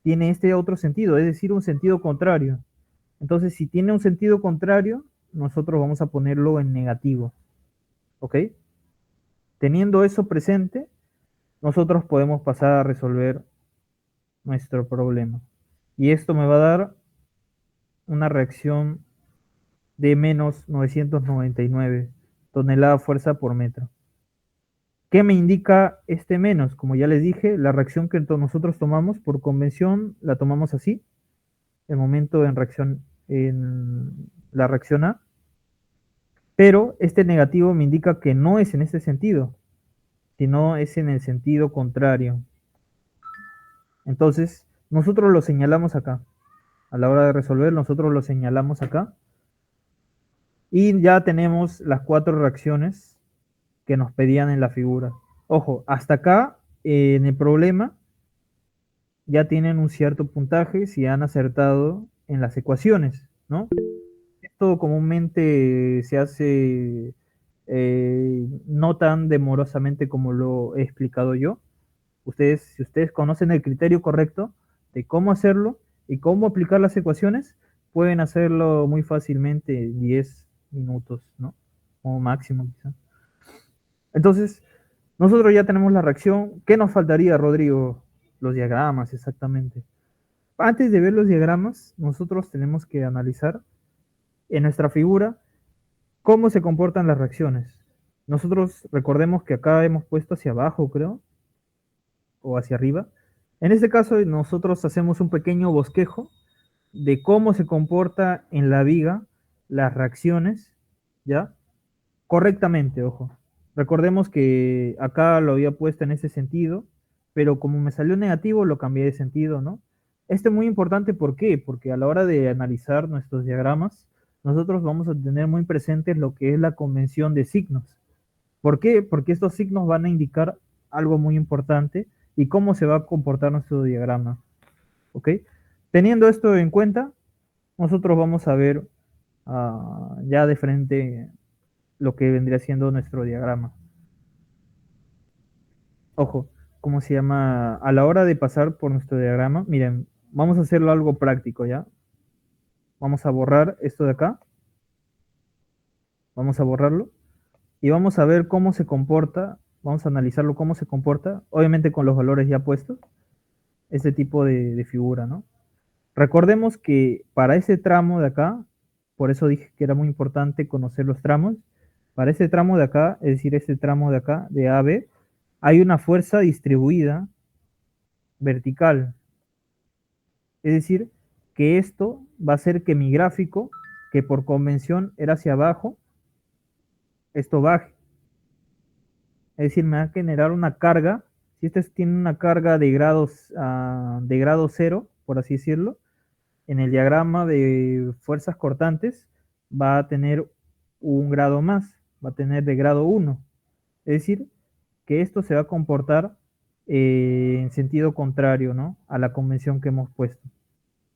Speaker 1: tiene este otro sentido, es decir, un sentido contrario. Entonces, si tiene un sentido contrario, nosotros vamos a ponerlo en negativo. ¿Ok? Teniendo eso presente, nosotros podemos pasar a resolver nuestro problema. Y esto me va a dar una reacción de menos 999 toneladas fuerza por metro. ¿Qué me indica este menos? Como ya les dije, la reacción que nosotros tomamos por convención la tomamos así, el momento en la reacción A, pero este negativo me indica que no es en este sentido, sino es en el sentido contrario. Entonces, nosotros lo señalamos acá. A la hora de resolver, nosotros lo señalamos acá. Y ya tenemos las cuatro reacciones que nos pedían en la figura. Ojo, hasta acá en el problema ya tienen un cierto puntaje si han acertado en las ecuaciones, ¿no? Esto comúnmente se hace no tan demorosamente como lo he explicado yo. Si ustedes conocen el criterio correcto de cómo hacerlo y cómo aplicar las ecuaciones, pueden hacerlo muy fácilmente en 10 minutos, ¿no? Como máximo, quizá. Entonces, nosotros ya tenemos la reacción. ¿Qué nos faltaría, Rodrigo? Los diagramas, exactamente. Antes de ver los diagramas, nosotros tenemos que analizar en nuestra figura cómo se comportan las reacciones. Nosotros recordemos que acá hemos puesto hacia abajo, creo, o hacia arriba. En este caso, nosotros hacemos un pequeño bosquejo de cómo se comporta en la viga las reacciones, ¿ya? Correctamente, ojo. Recordemos que acá lo había puesto en ese sentido, pero como me salió negativo, lo cambié de sentido, ¿no? Esto es muy importante, ¿por qué? Porque a la hora de analizar nuestros diagramas, nosotros vamos a tener muy presentes lo que es la convención de signos. ¿Por qué? Porque estos signos van a indicar algo muy importante y cómo se va a comportar nuestro diagrama. ¿Ok? Teniendo esto en cuenta, nosotros vamos a ver ya de frente lo que vendría siendo nuestro diagrama. Ojo, ¿cómo se llama? A la hora de pasar por nuestro diagrama, miren, vamos a hacerlo algo práctico, ¿ya? Vamos a borrar esto de acá, vamos a borrarlo y vamos a ver cómo se comporta, vamos a analizarlo cómo se comporta, obviamente con los valores ya puestos, este tipo de figura, ¿no? Recordemos que para ese tramo de acá, por eso dije que era muy importante conocer los tramos, para ese tramo de acá, es decir, este tramo de acá, de AB, hay una fuerza distribuida vertical. Es decir, que esto va a hacer que mi gráfico, que por convención era hacia abajo, esto baje. Es decir, me va a generar una carga. Si este tiene una carga de grado cero, por así decirlo, en el diagrama de fuerzas cortantes va a tener un grado más, va a tener de grado 1. Es decir, que esto se va a comportar en sentido contrario, ¿no? A la convención que hemos puesto.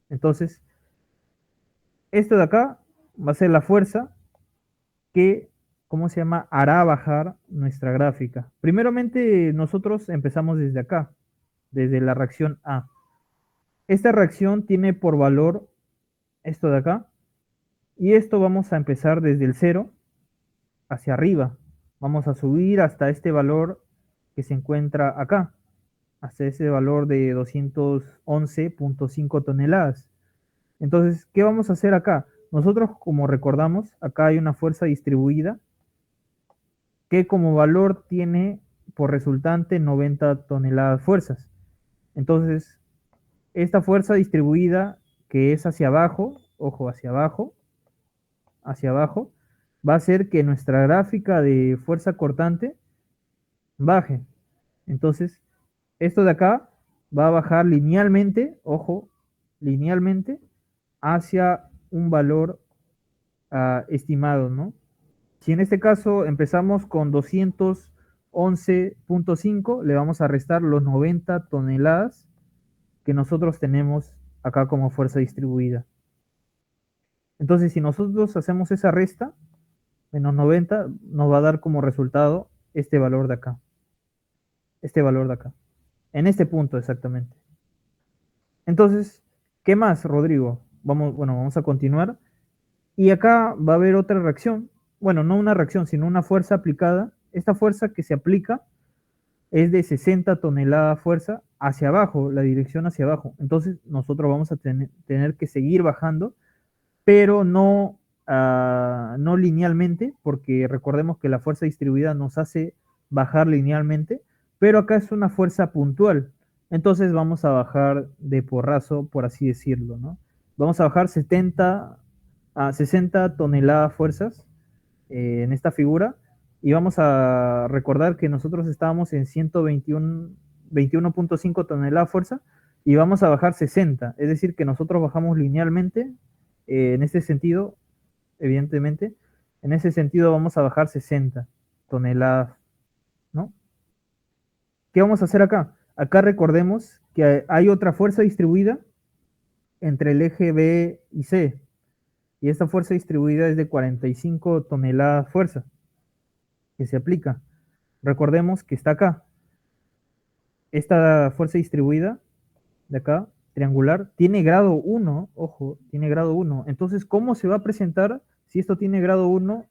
Speaker 1: Entonces, esto de acá va a ser la fuerza que, ¿cómo se llama? Hará bajar nuestra gráfica. Primeramente, nosotros empezamos desde acá, desde la reacción A. Esta reacción tiene por valor esto de acá, y esto vamos a empezar desde el 0 hacia arriba. Vamos a subir hasta este valor que se encuentra acá, hasta ese valor de 211.5 toneladas. Entonces, ¿qué vamos a hacer acá? Nosotros, como recordamos, acá hay una fuerza distribuida que como valor tiene por resultante 90 toneladas fuerzas. Entonces, esta fuerza distribuida que es hacia abajo, ojo, hacia abajo, va a hacer que nuestra gráfica de fuerza cortante baje. Entonces, esto de acá va a bajar linealmente, ojo, linealmente hacia un valor estimado, ¿no? Si en este caso empezamos con 211.5, le vamos a restar los 90 toneladas que nosotros tenemos acá como fuerza distribuida. Entonces, si nosotros hacemos esa resta, menos 90, nos va a dar como resultado este valor de acá. Este valor de acá. En este punto exactamente. Entonces, ¿qué más, Rodrigo? Vamos a continuar. Y acá va a haber otra reacción. Bueno, no una reacción, sino una fuerza aplicada. Esta fuerza que se aplica es de 60 toneladas fuerza hacia abajo, la dirección hacia abajo. Entonces nosotros vamos a tener que seguir bajando, pero no linealmente, porque recordemos que la fuerza distribuida nos hace bajar linealmente, pero acá es una fuerza puntual. Entonces vamos a bajar de porrazo, por así decirlo, ¿no? Vamos a bajar 60 toneladas fuerzas en esta figura y vamos a recordar que nosotros estábamos en 21.5 toneladas fuerza y vamos a bajar 60, es decir que nosotros bajamos linealmente en este sentido, evidentemente, en ese sentido vamos a bajar 60 toneladas, ¿no? ¿Qué vamos a hacer acá? Acá recordemos que hay otra fuerza distribuida entre el eje B y C, y esta fuerza distribuida es de 45 toneladas fuerza que se aplica. Recordemos que está acá. Esta fuerza distribuida de acá, triangular, tiene grado 1, ojo, tiene grado 1. Entonces, ¿cómo se va a presentar si esto tiene grado 1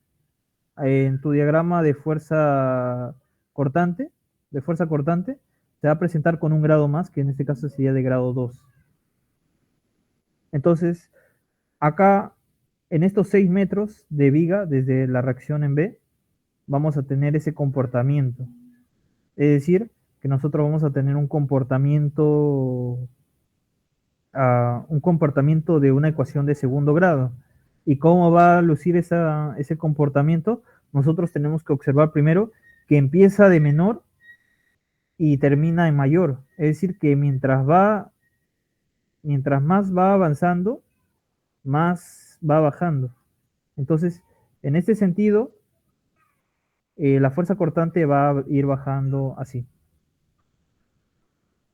Speaker 1: en tu diagrama de fuerza cortante? De fuerza cortante, se va a presentar con un grado más, que en este caso sería de grado 2. Entonces, acá, en estos 6 metros de viga, desde la reacción en B, vamos a tener ese comportamiento. Es decir, que nosotros vamos a tener un comportamiento de una ecuación de segundo grado. ¿Y cómo va a lucir ese comportamiento? Nosotros tenemos que observar primero que empieza de menor y termina en mayor. Es decir, que mientras más va avanzando, más va bajando. Entonces, en este sentido, la fuerza cortante va a ir bajando así.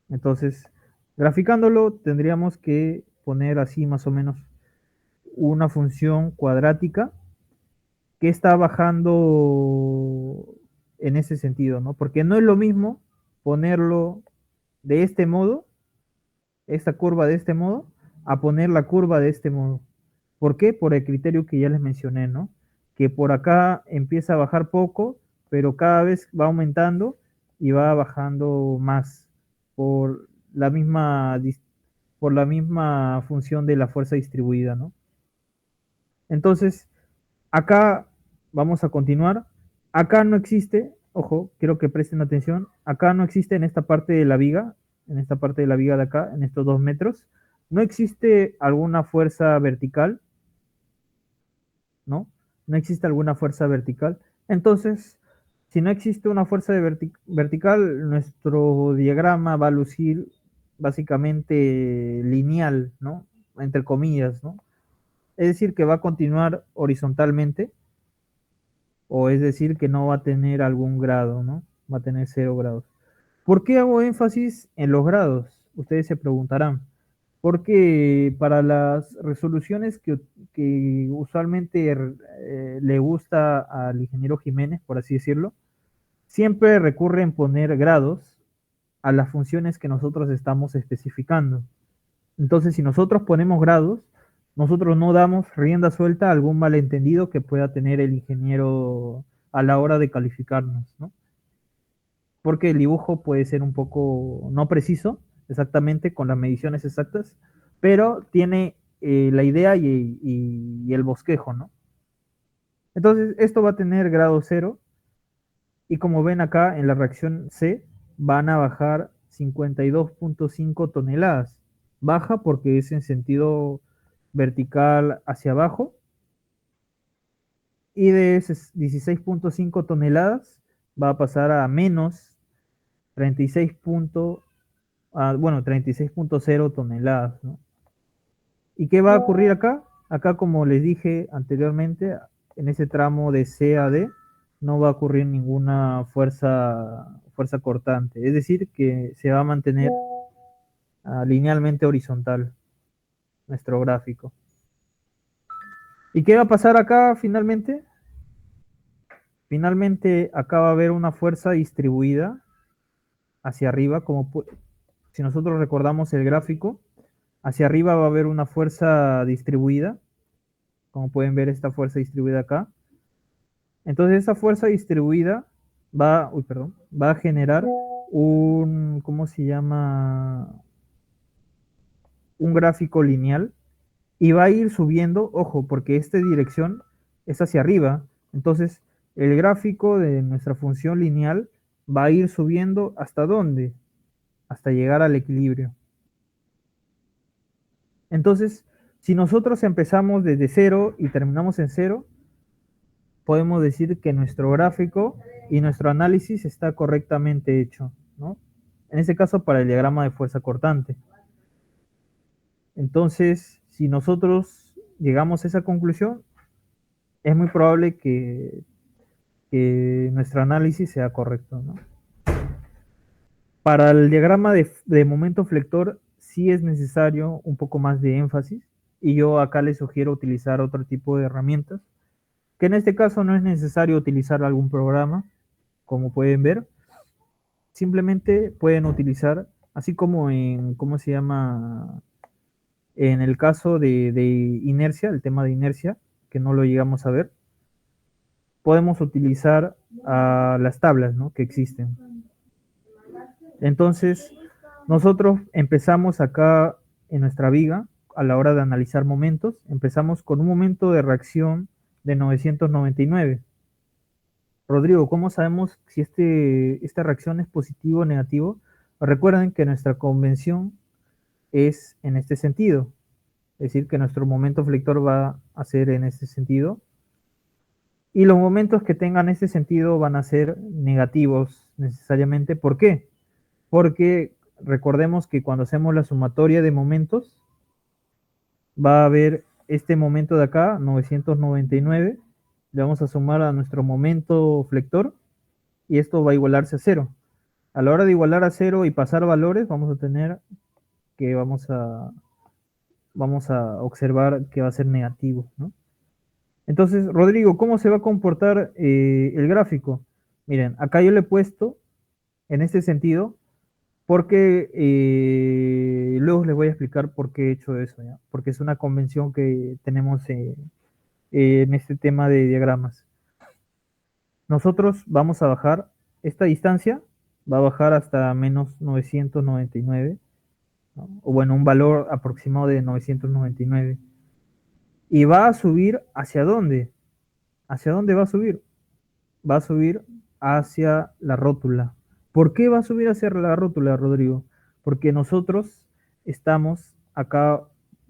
Speaker 1: Entonces, graficándolo, tendríamos que poner así más o menos una función cuadrática que está bajando en ese sentido, ¿no? Porque no es lo mismo ponerlo de este modo, esta curva de este modo, a poner la curva de este modo. ¿Por qué? Por el criterio que ya les mencioné, ¿no? Que por acá empieza a bajar poco, pero cada vez va aumentando y va bajando más por la misma, por la misma función de la fuerza distribuida, ¿no? Entonces, acá vamos a continuar. Acá no existe, ojo, quiero que presten atención, acá no existe en esta parte de la viga, en esta parte de la viga de acá, en estos 2 metros, no existe alguna fuerza vertical, ¿no? No existe alguna fuerza vertical. Entonces, si no existe una fuerza vertical, nuestro diagrama va a lucir básicamente lineal, ¿no? Entre comillas, ¿no? Es decir, que va a continuar horizontalmente, o es decir, que no va a tener algún grado, ¿no? Va a tener 0 grados. ¿Por qué hago énfasis en los grados? Ustedes se preguntarán. Porque para las resoluciones que usualmente le gusta al ingeniero Jiménez, por así decirlo, siempre recurre en poner grados a las funciones que nosotros estamos especificando. Entonces, si nosotros ponemos grados, nosotros no damos rienda suelta a algún malentendido que pueda tener el ingeniero a la hora de calificarnos, ¿no? Porque el dibujo puede ser un poco no preciso, exactamente con las mediciones exactas, pero tiene la idea y el bosquejo, ¿no? Entonces, esto va a tener grado 0 y como ven acá en la reacción C, van a bajar 52.5 toneladas. Baja porque es en sentido vertical hacia abajo y de 16.5 toneladas va a pasar a menos 36. Bueno, 36.0 toneladas, ¿no? ¿Y qué va a ocurrir acá? Acá, como les dije anteriormente, en ese tramo de C a D no va a ocurrir ninguna fuerza cortante, es decir, que se va a mantener linealmente horizontal nuestro gráfico. ¿Y qué va a pasar acá finalmente? Finalmente acá va a haber una fuerza distribuida hacia arriba, como si nosotros recordamos el gráfico, hacia arriba va a haber una fuerza distribuida, como pueden ver esta fuerza distribuida acá. Entonces esa fuerza distribuida va a generar un, ¿cómo se llama? Un gráfico lineal y va a ir subiendo, ojo, porque esta dirección es hacia arriba. Entonces el gráfico de nuestra función lineal va a ir subiendo ¿hasta dónde? Hasta llegar al equilibrio. Entonces, si nosotros empezamos desde 0 y terminamos en 0, podemos decir que nuestro gráfico y nuestro análisis está correctamente hecho, ¿no? En este caso para el diagrama de fuerza cortante. Entonces, si nosotros llegamos a esa conclusión, es muy probable que nuestro análisis sea correcto, ¿no? Para el diagrama de momento flector sí es necesario un poco más de énfasis y yo acá les sugiero utilizar otro tipo de herramientas, que en este caso no es necesario utilizar algún programa, como pueden ver, simplemente pueden utilizar, así como en, ¿cómo se llama? En el caso de inercia, el tema de inercia, que no lo llegamos a ver, podemos utilizar las tablas, ¿no? Que existen. Entonces, nosotros empezamos acá en nuestra viga, a la hora de analizar momentos, empezamos con un momento de reacción de 999. Rodrigo, ¿cómo sabemos si esta reacción es positivo o negativo? Recuerden que nuestra convención es en este sentido, es decir, que nuestro momento flector va a ser en este sentido, y los momentos que tengan este sentido van a ser negativos necesariamente. ¿Por qué? Porque recordemos que cuando hacemos la sumatoria de momentos, va a haber este momento de acá, 999, le vamos a sumar a nuestro momento flector, y esto va a igualarse a 0. A la hora de igualar a 0 y pasar valores, vamos a tener que vamos a observar que va a ser negativo, ¿no? Entonces, Rodrigo, ¿cómo se va a comportar el gráfico? Miren, acá yo le he puesto en este sentido, porque luego les voy a explicar por qué he hecho eso, ¿ya? Porque es una convención que tenemos en este tema de diagramas. Nosotros vamos a bajar esta distancia, va a bajar hasta menos 999, ¿no? O bueno, un valor aproximado de 999. Y va a subir ¿hacia dónde? ¿Hacia dónde va a subir? Va a subir hacia la rótula. ¿Por qué va a subir hacia la rótula, Rodrigo? Porque nosotros estamos acá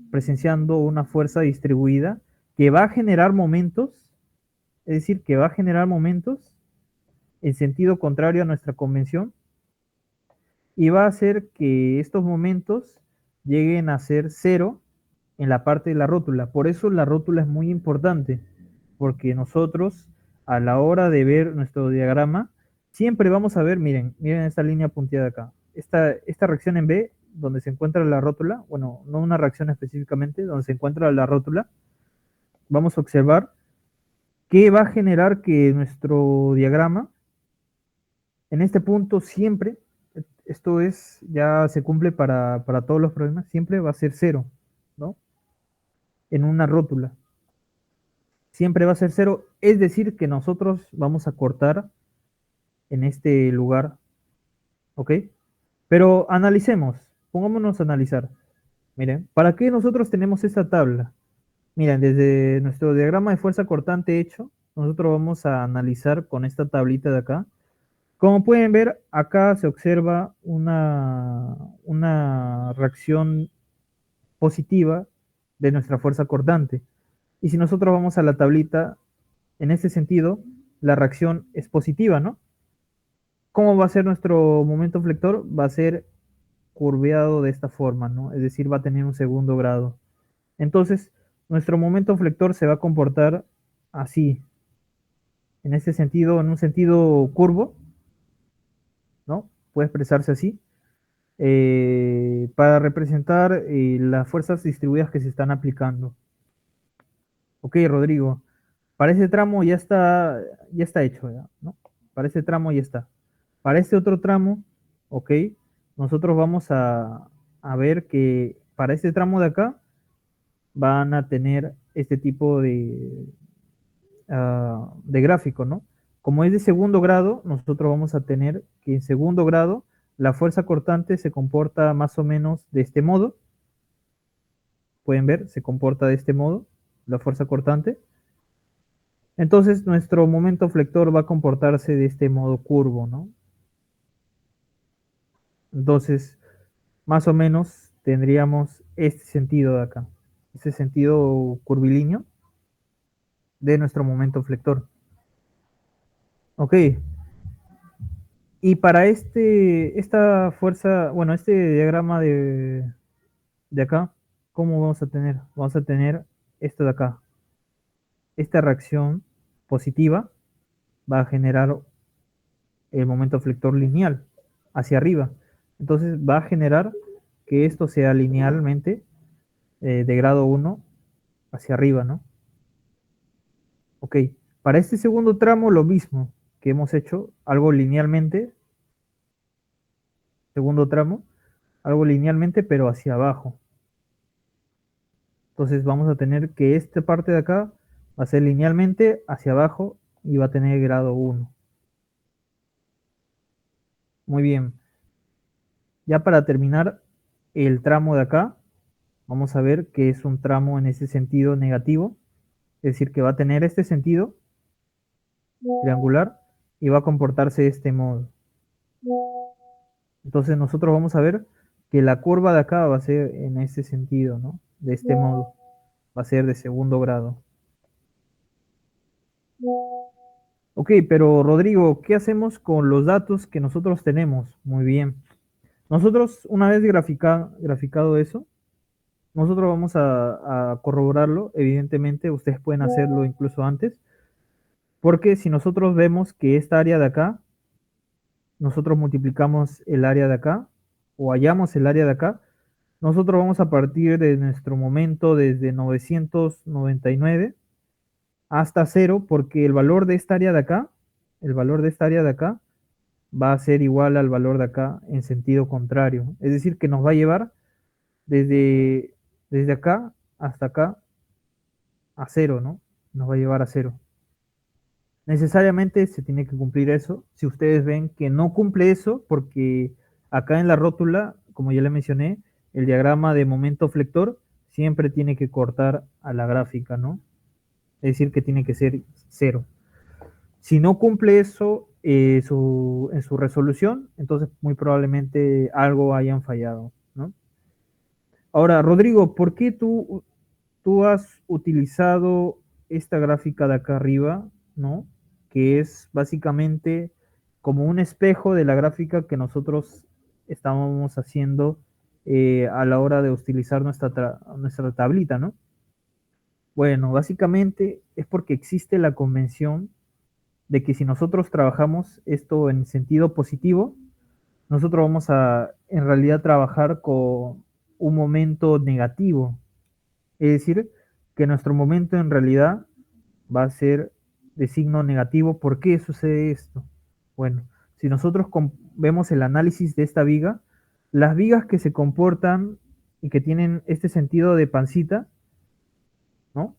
Speaker 1: presenciando una fuerza distribuida que va a generar momentos, es decir, que va a generar momentos en sentido contrario a nuestra convención y va a hacer que estos momentos lleguen a ser cero en la parte de la rótula. Por eso la rótula es muy importante, porque nosotros a la hora de ver nuestro diagrama, siempre vamos a ver, miren esta línea punteada acá, esta reacción en B, donde se encuentra la rótula, bueno, no una reacción específicamente, donde se encuentra la rótula, vamos a observar que va a generar que nuestro diagrama, en este punto siempre, esto es, ya se cumple para todos los problemas, siempre va a ser cero, ¿no? En una rótula. Siempre va a ser cero, es decir, que nosotros vamos a cortar en este lugar, ¿ok? Pero analicemos, pongámonos a analizar. Miren, ¿para qué nosotros tenemos esta tabla? Miren, desde nuestro diagrama de fuerza cortante hecho, nosotros vamos a analizar con esta tablita de acá. Como pueden ver, acá se observa una reacción positiva de nuestra fuerza cortante. Y si nosotros vamos a la tablita, en este sentido, la reacción es positiva, ¿no? ¿Cómo va a ser nuestro momento flector? Va a ser curveado de esta forma, ¿no? Es decir, va a tener un segundo grado. Entonces, nuestro momento flector se va a comportar así, en este sentido, en un sentido curvo, ¿no? Puede expresarse así, para representar las fuerzas distribuidas que se están aplicando. Ok, Rodrigo, para ese tramo ya está hecho, ¿ya? ¿No? Para ese tramo ya está. Para este otro tramo, ok, nosotros vamos a ver que para este tramo de acá van a tener este tipo de gráfico, ¿no? Como es de segundo grado, nosotros vamos a tener que en segundo grado la fuerza cortante se comporta más o menos de este modo. Pueden ver, se comporta de este modo, la fuerza cortante. Entonces nuestro momento flector va a comportarse de este modo curvo, ¿no? Entonces, más o menos tendríamos este sentido de acá, este sentido curvilíneo de nuestro momento flector. Ok, y para esta fuerza, bueno, este diagrama de acá, ¿cómo vamos a tener? Vamos a tener esto de acá. Esta reacción positiva va a generar el momento flector lineal hacia arriba. Entonces va a generar que esto sea linealmente de grado 1 hacia arriba, ¿no? Ok, para este segundo tramo lo mismo que hemos hecho, algo linealmente, segundo tramo, algo linealmente pero hacia abajo. Entonces vamos a tener que esta parte de acá va a ser linealmente hacia abajo y va a tener grado 1. Muy bien. Ya para terminar el tramo de acá, vamos a ver que es un tramo en ese sentido negativo, es decir, que va a tener este sentido triangular y va a comportarse de este modo. Entonces nosotros vamos a ver que la curva de acá va a ser en ese sentido, ¿no? De este modo, va a ser de segundo grado. Ok, pero Rodrigo, ¿qué hacemos con los datos que nosotros tenemos? Muy bien. Nosotros, una vez graficado eso, nosotros vamos a corroborarlo. Evidentemente, ustedes pueden hacerlo incluso antes, porque si nosotros vemos que esta área de acá, nosotros multiplicamos el área de acá, o hallamos el área de acá, Nosotros vamos a partir de nuestro momento desde 999 hasta cero, porque el valor de esta área de acá, el valor de esta área de acá, va a ser igual al valor de acá en sentido contrario. Es decir, que nos va a llevar desde, desde acá hasta acá a cero, ¿no? Nos va a llevar a cero. Necesariamente se tiene que cumplir eso. Si ustedes ven que no cumple eso, porque acá en la rótula, como ya le mencioné, el diagrama de momento flector siempre tiene que cortar a la gráfica, ¿no? Es decir, que tiene que ser cero. Si no cumple eso en su resolución, entonces muy probablemente algo hayan fallado, ¿no? Ahora, Rodrigo, ¿por qué tú has utilizado esta gráfica de acá arriba, ¿no? Que es básicamente como un espejo de la gráfica que nosotros estábamos haciendo a la hora de utilizar nuestra tablita, ¿no? Bueno, básicamente es porque existe la convención de que si nosotros trabajamos esto en sentido positivo, nosotros vamos a en realidad trabajar con un momento negativo. Es decir, que nuestro momento en realidad va a ser de signo negativo. ¿Por qué sucede esto? Bueno, si nosotros vemos el análisis de esta viga, las vigas que se comportan y que tienen este sentido de pancita, ¿no?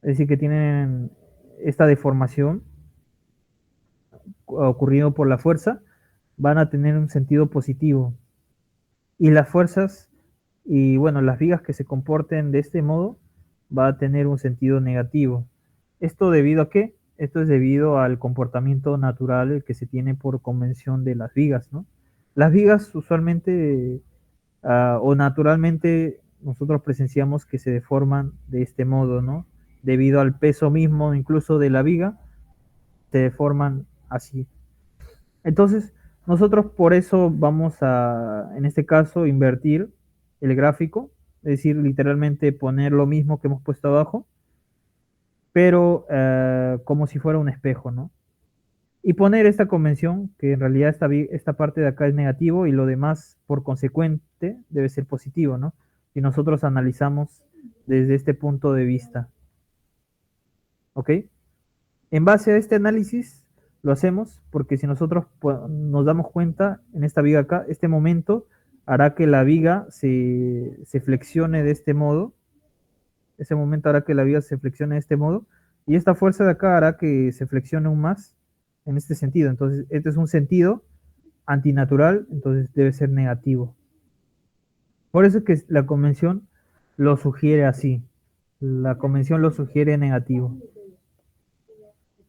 Speaker 1: Es decir, que tienen esta deformación ocurrido por la fuerza, van a tener un sentido positivo. Y las fuerzas y bueno, las vigas que se comporten de este modo va a tener un sentido negativo. ¿Esto debido a qué? Esto es debido al comportamiento natural que se tiene por convención de las vigas, ¿no? Las vigas usualmente o naturalmente nosotros presenciamos que se deforman de este modo, ¿no? Debido al peso mismo incluso de la viga, se deforman así. Entonces, nosotros por eso vamos a, en este caso, invertir el gráfico, es decir, literalmente poner lo mismo que hemos puesto abajo, pero como si fuera un espejo, ¿no? Y poner esta convención, que en realidad esta parte de acá es negativo y lo demás, por consecuente, debe ser positivo, ¿no? Y nosotros analizamos desde este punto de vista, ¿ok? En base a este análisis lo hacemos porque si nosotros nos damos cuenta en esta viga acá, este momento hará que la viga se flexione de este modo, ese momento hará que la viga se flexione de este modo y esta fuerza de acá hará que se flexione aún más en este sentido. Entonces, este es un sentido antinatural, entonces debe ser negativo. Por eso es que la convención lo sugiere así. La convención lo sugiere negativo.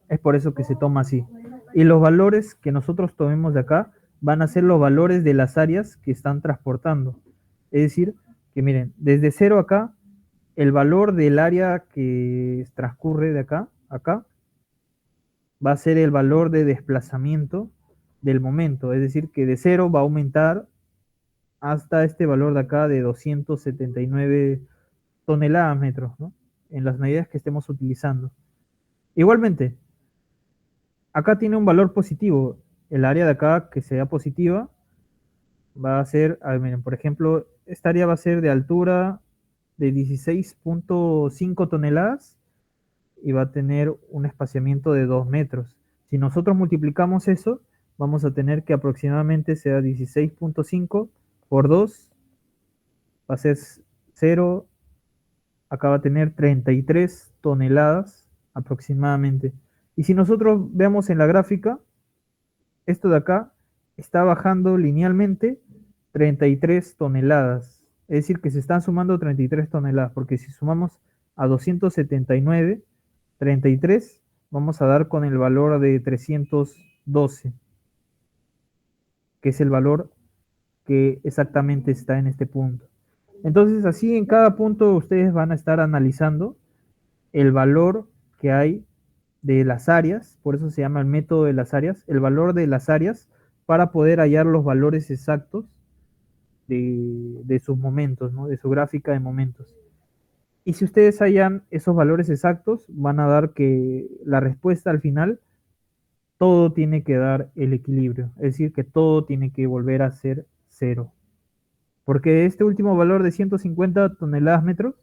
Speaker 1: Es por eso que se toma así. Y los valores que nosotros tomemos de acá van a ser los valores de las áreas que están transportando. Es decir, que miren, desde cero acá, el valor del área que transcurre de acá, acá, va a ser el valor de desplazamiento del momento. Es decir, que de cero va a aumentar hasta este valor de acá de 279 toneladas metros, ¿no? En las medidas que estemos utilizando. Igualmente, acá tiene un valor positivo. El área de acá que sea positiva va a ser, a ver, miren, por ejemplo, esta área va a ser de altura de 16.5 toneladas y va a tener un espaciamiento de 2 metros. Si nosotros multiplicamos eso, vamos a tener que aproximadamente sea 16.5 por 2, va a ser 0, acá va a tener 33 toneladas aproximadamente. Y si nosotros vemos en la gráfica, esto de acá está bajando linealmente 33 toneladas. Es decir, que se están sumando 33 toneladas, porque si sumamos a 279, 33, vamos a dar con el valor de 312, que es el valor que exactamente está en este punto. Entonces, así en cada punto ustedes van a estar analizando el valor que hay de las áreas, por eso se llama el método de las áreas, el valor de las áreas para poder hallar los valores exactos de sus momentos, ¿no? De su gráfica de momentos. Y si ustedes hallan esos valores exactos, van a dar que la respuesta al final, todo tiene que dar el equilibrio, es decir, que todo tiene que volver a ser cero. porque este último valor de 150 toneladas metros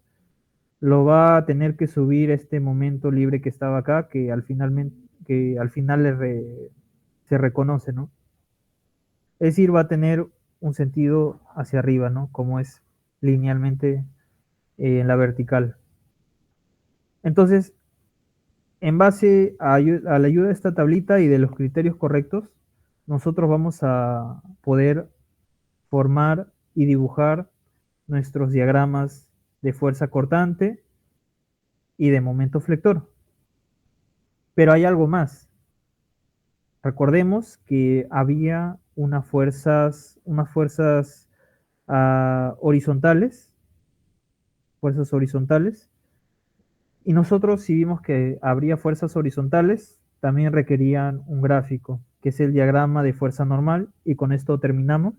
Speaker 1: lo va a tener que subir este momento libre que estaba acá, que al final se reconoce, ¿no? Es decir, va a tener un sentido hacia arriba, ¿no? Como es linealmente en la vertical. Entonces, en base a la ayuda de esta tablita y de los criterios correctos, nosotros vamos a poder formar y dibujar nuestros diagramas de fuerza cortante y de momento flector. Pero hay algo más. Recordemos que había unas fuerzas horizontales, y nosotros si vimos que habría fuerzas horizontales, también requerían un gráfico, que es el diagrama de fuerza normal, y con esto terminamos.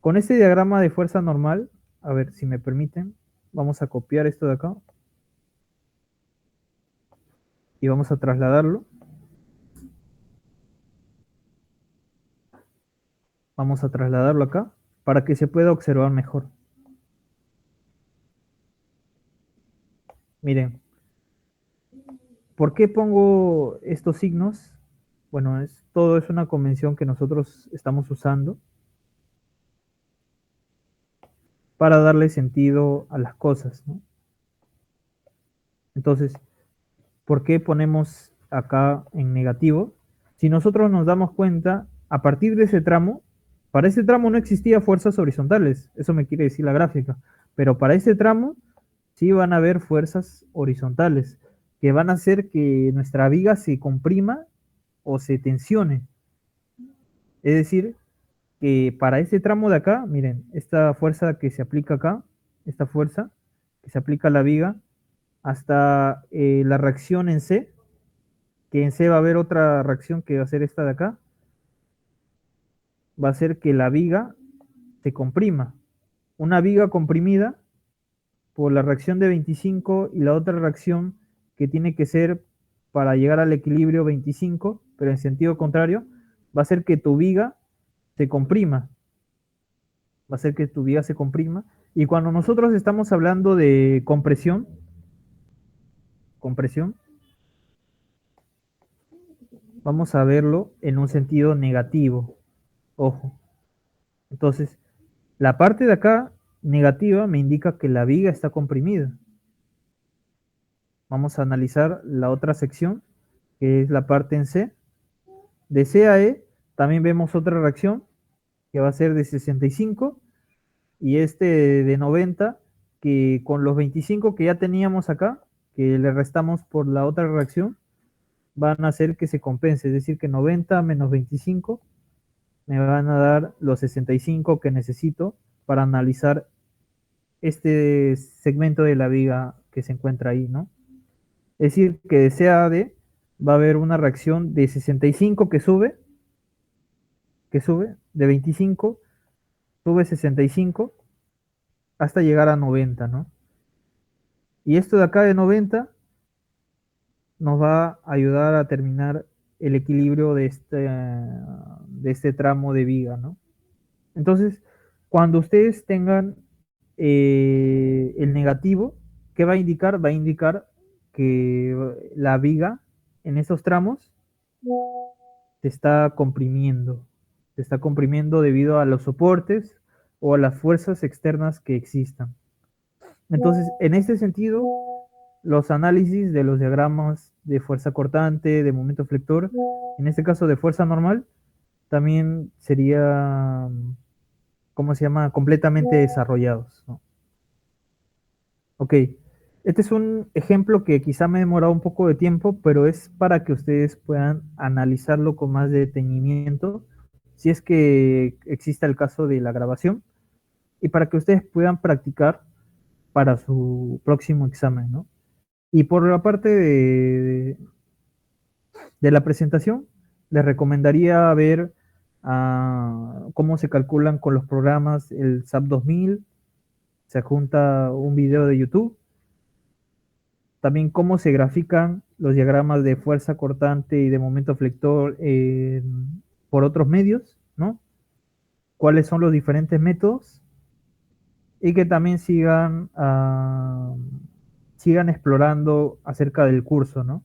Speaker 1: Con este diagrama de fuerza normal, a ver si me permiten, vamos a copiar esto de acá y vamos a trasladarlo. Vamos a trasladarlo acá para que se pueda observar mejor. Miren, ¿por qué pongo estos signos? Bueno, todo es una convención que nosotros estamos usando para darle sentido a las cosas, ¿no? Entonces, ¿por qué ponemos acá en negativo? Si nosotros nos damos cuenta, a partir de ese tramo, para ese tramo no existía fuerzas horizontales, eso me quiere decir la gráfica, pero para ese tramo sí van a haber fuerzas horizontales que van a hacer que nuestra viga se comprima o se tensione. Es decir, que para este tramo de acá, miren, esta fuerza que se aplica acá, esta fuerza que se aplica a la viga, hasta la reacción en C, que en C va a haber otra reacción que va a ser esta de acá, va a hacer que la viga se comprima. Una viga comprimida por la reacción de 25 y la otra reacción que tiene que ser para llegar al equilibrio 25, pero en sentido contrario, va a hacer que tu viga se comprima. Va a hacer que tu viga se comprima. Y cuando nosotros estamos hablando de compresión, vamos a verlo en un sentido negativo. Ojo. Entonces, la parte de acá negativa me indica que la viga está comprimida. Vamos a analizar la otra sección, que es la parte en C. De C a E también vemos otra reacción, que va a ser de 65, y este de 90, que con los 25 que ya teníamos acá, que le restamos por la otra reacción, van a hacer que se compense, es decir, que 90 menos 25 me van a dar los 65 que necesito para analizar este segmento de la viga que se encuentra ahí, ¿no? Es decir, que de C a D va a haber una reacción de 65 que sube, de 25, sube 65 hasta llegar a 90, ¿no? Y esto de acá de 90 nos va a ayudar a terminar el equilibrio de este tramo de viga, ¿no? Entonces, cuando ustedes tengan el negativo, ¿qué va a indicar? Va a indicar que la viga en esos tramos se está comprimiendo debido a los soportes o a las fuerzas externas que existan. Entonces, en este sentido, los análisis de los diagramas de fuerza cortante, de momento flector, en este caso de fuerza normal, también sería, ¿cómo se llama?, completamente desarrollados, ¿no? Ok, este es un ejemplo que quizá me ha demorado un poco de tiempo, pero es para que ustedes puedan analizarlo con más detenimiento, si es que existe el caso de la grabación, y para que ustedes puedan practicar para su próximo examen, ¿no? Y por la parte de la presentación, les recomendaría ver cómo se calculan con los programas el SAP 2000, se adjunta un video de YouTube, también cómo se grafican los diagramas de fuerza cortante y de momento flector por otros medios, ¿no? Cuáles son los diferentes métodos y que también sigan explorando acerca del curso, ¿no?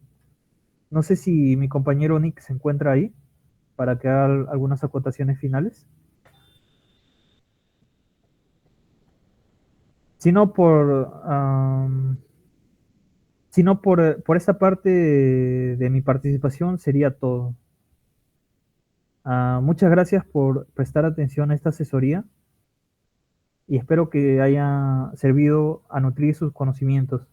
Speaker 1: No sé si mi compañero Nick se encuentra ahí para que haga algunas acotaciones finales. Si no, por esta parte de mi participación sería todo. Muchas gracias por prestar atención a esta asesoría y espero que haya servido a nutrir sus conocimientos.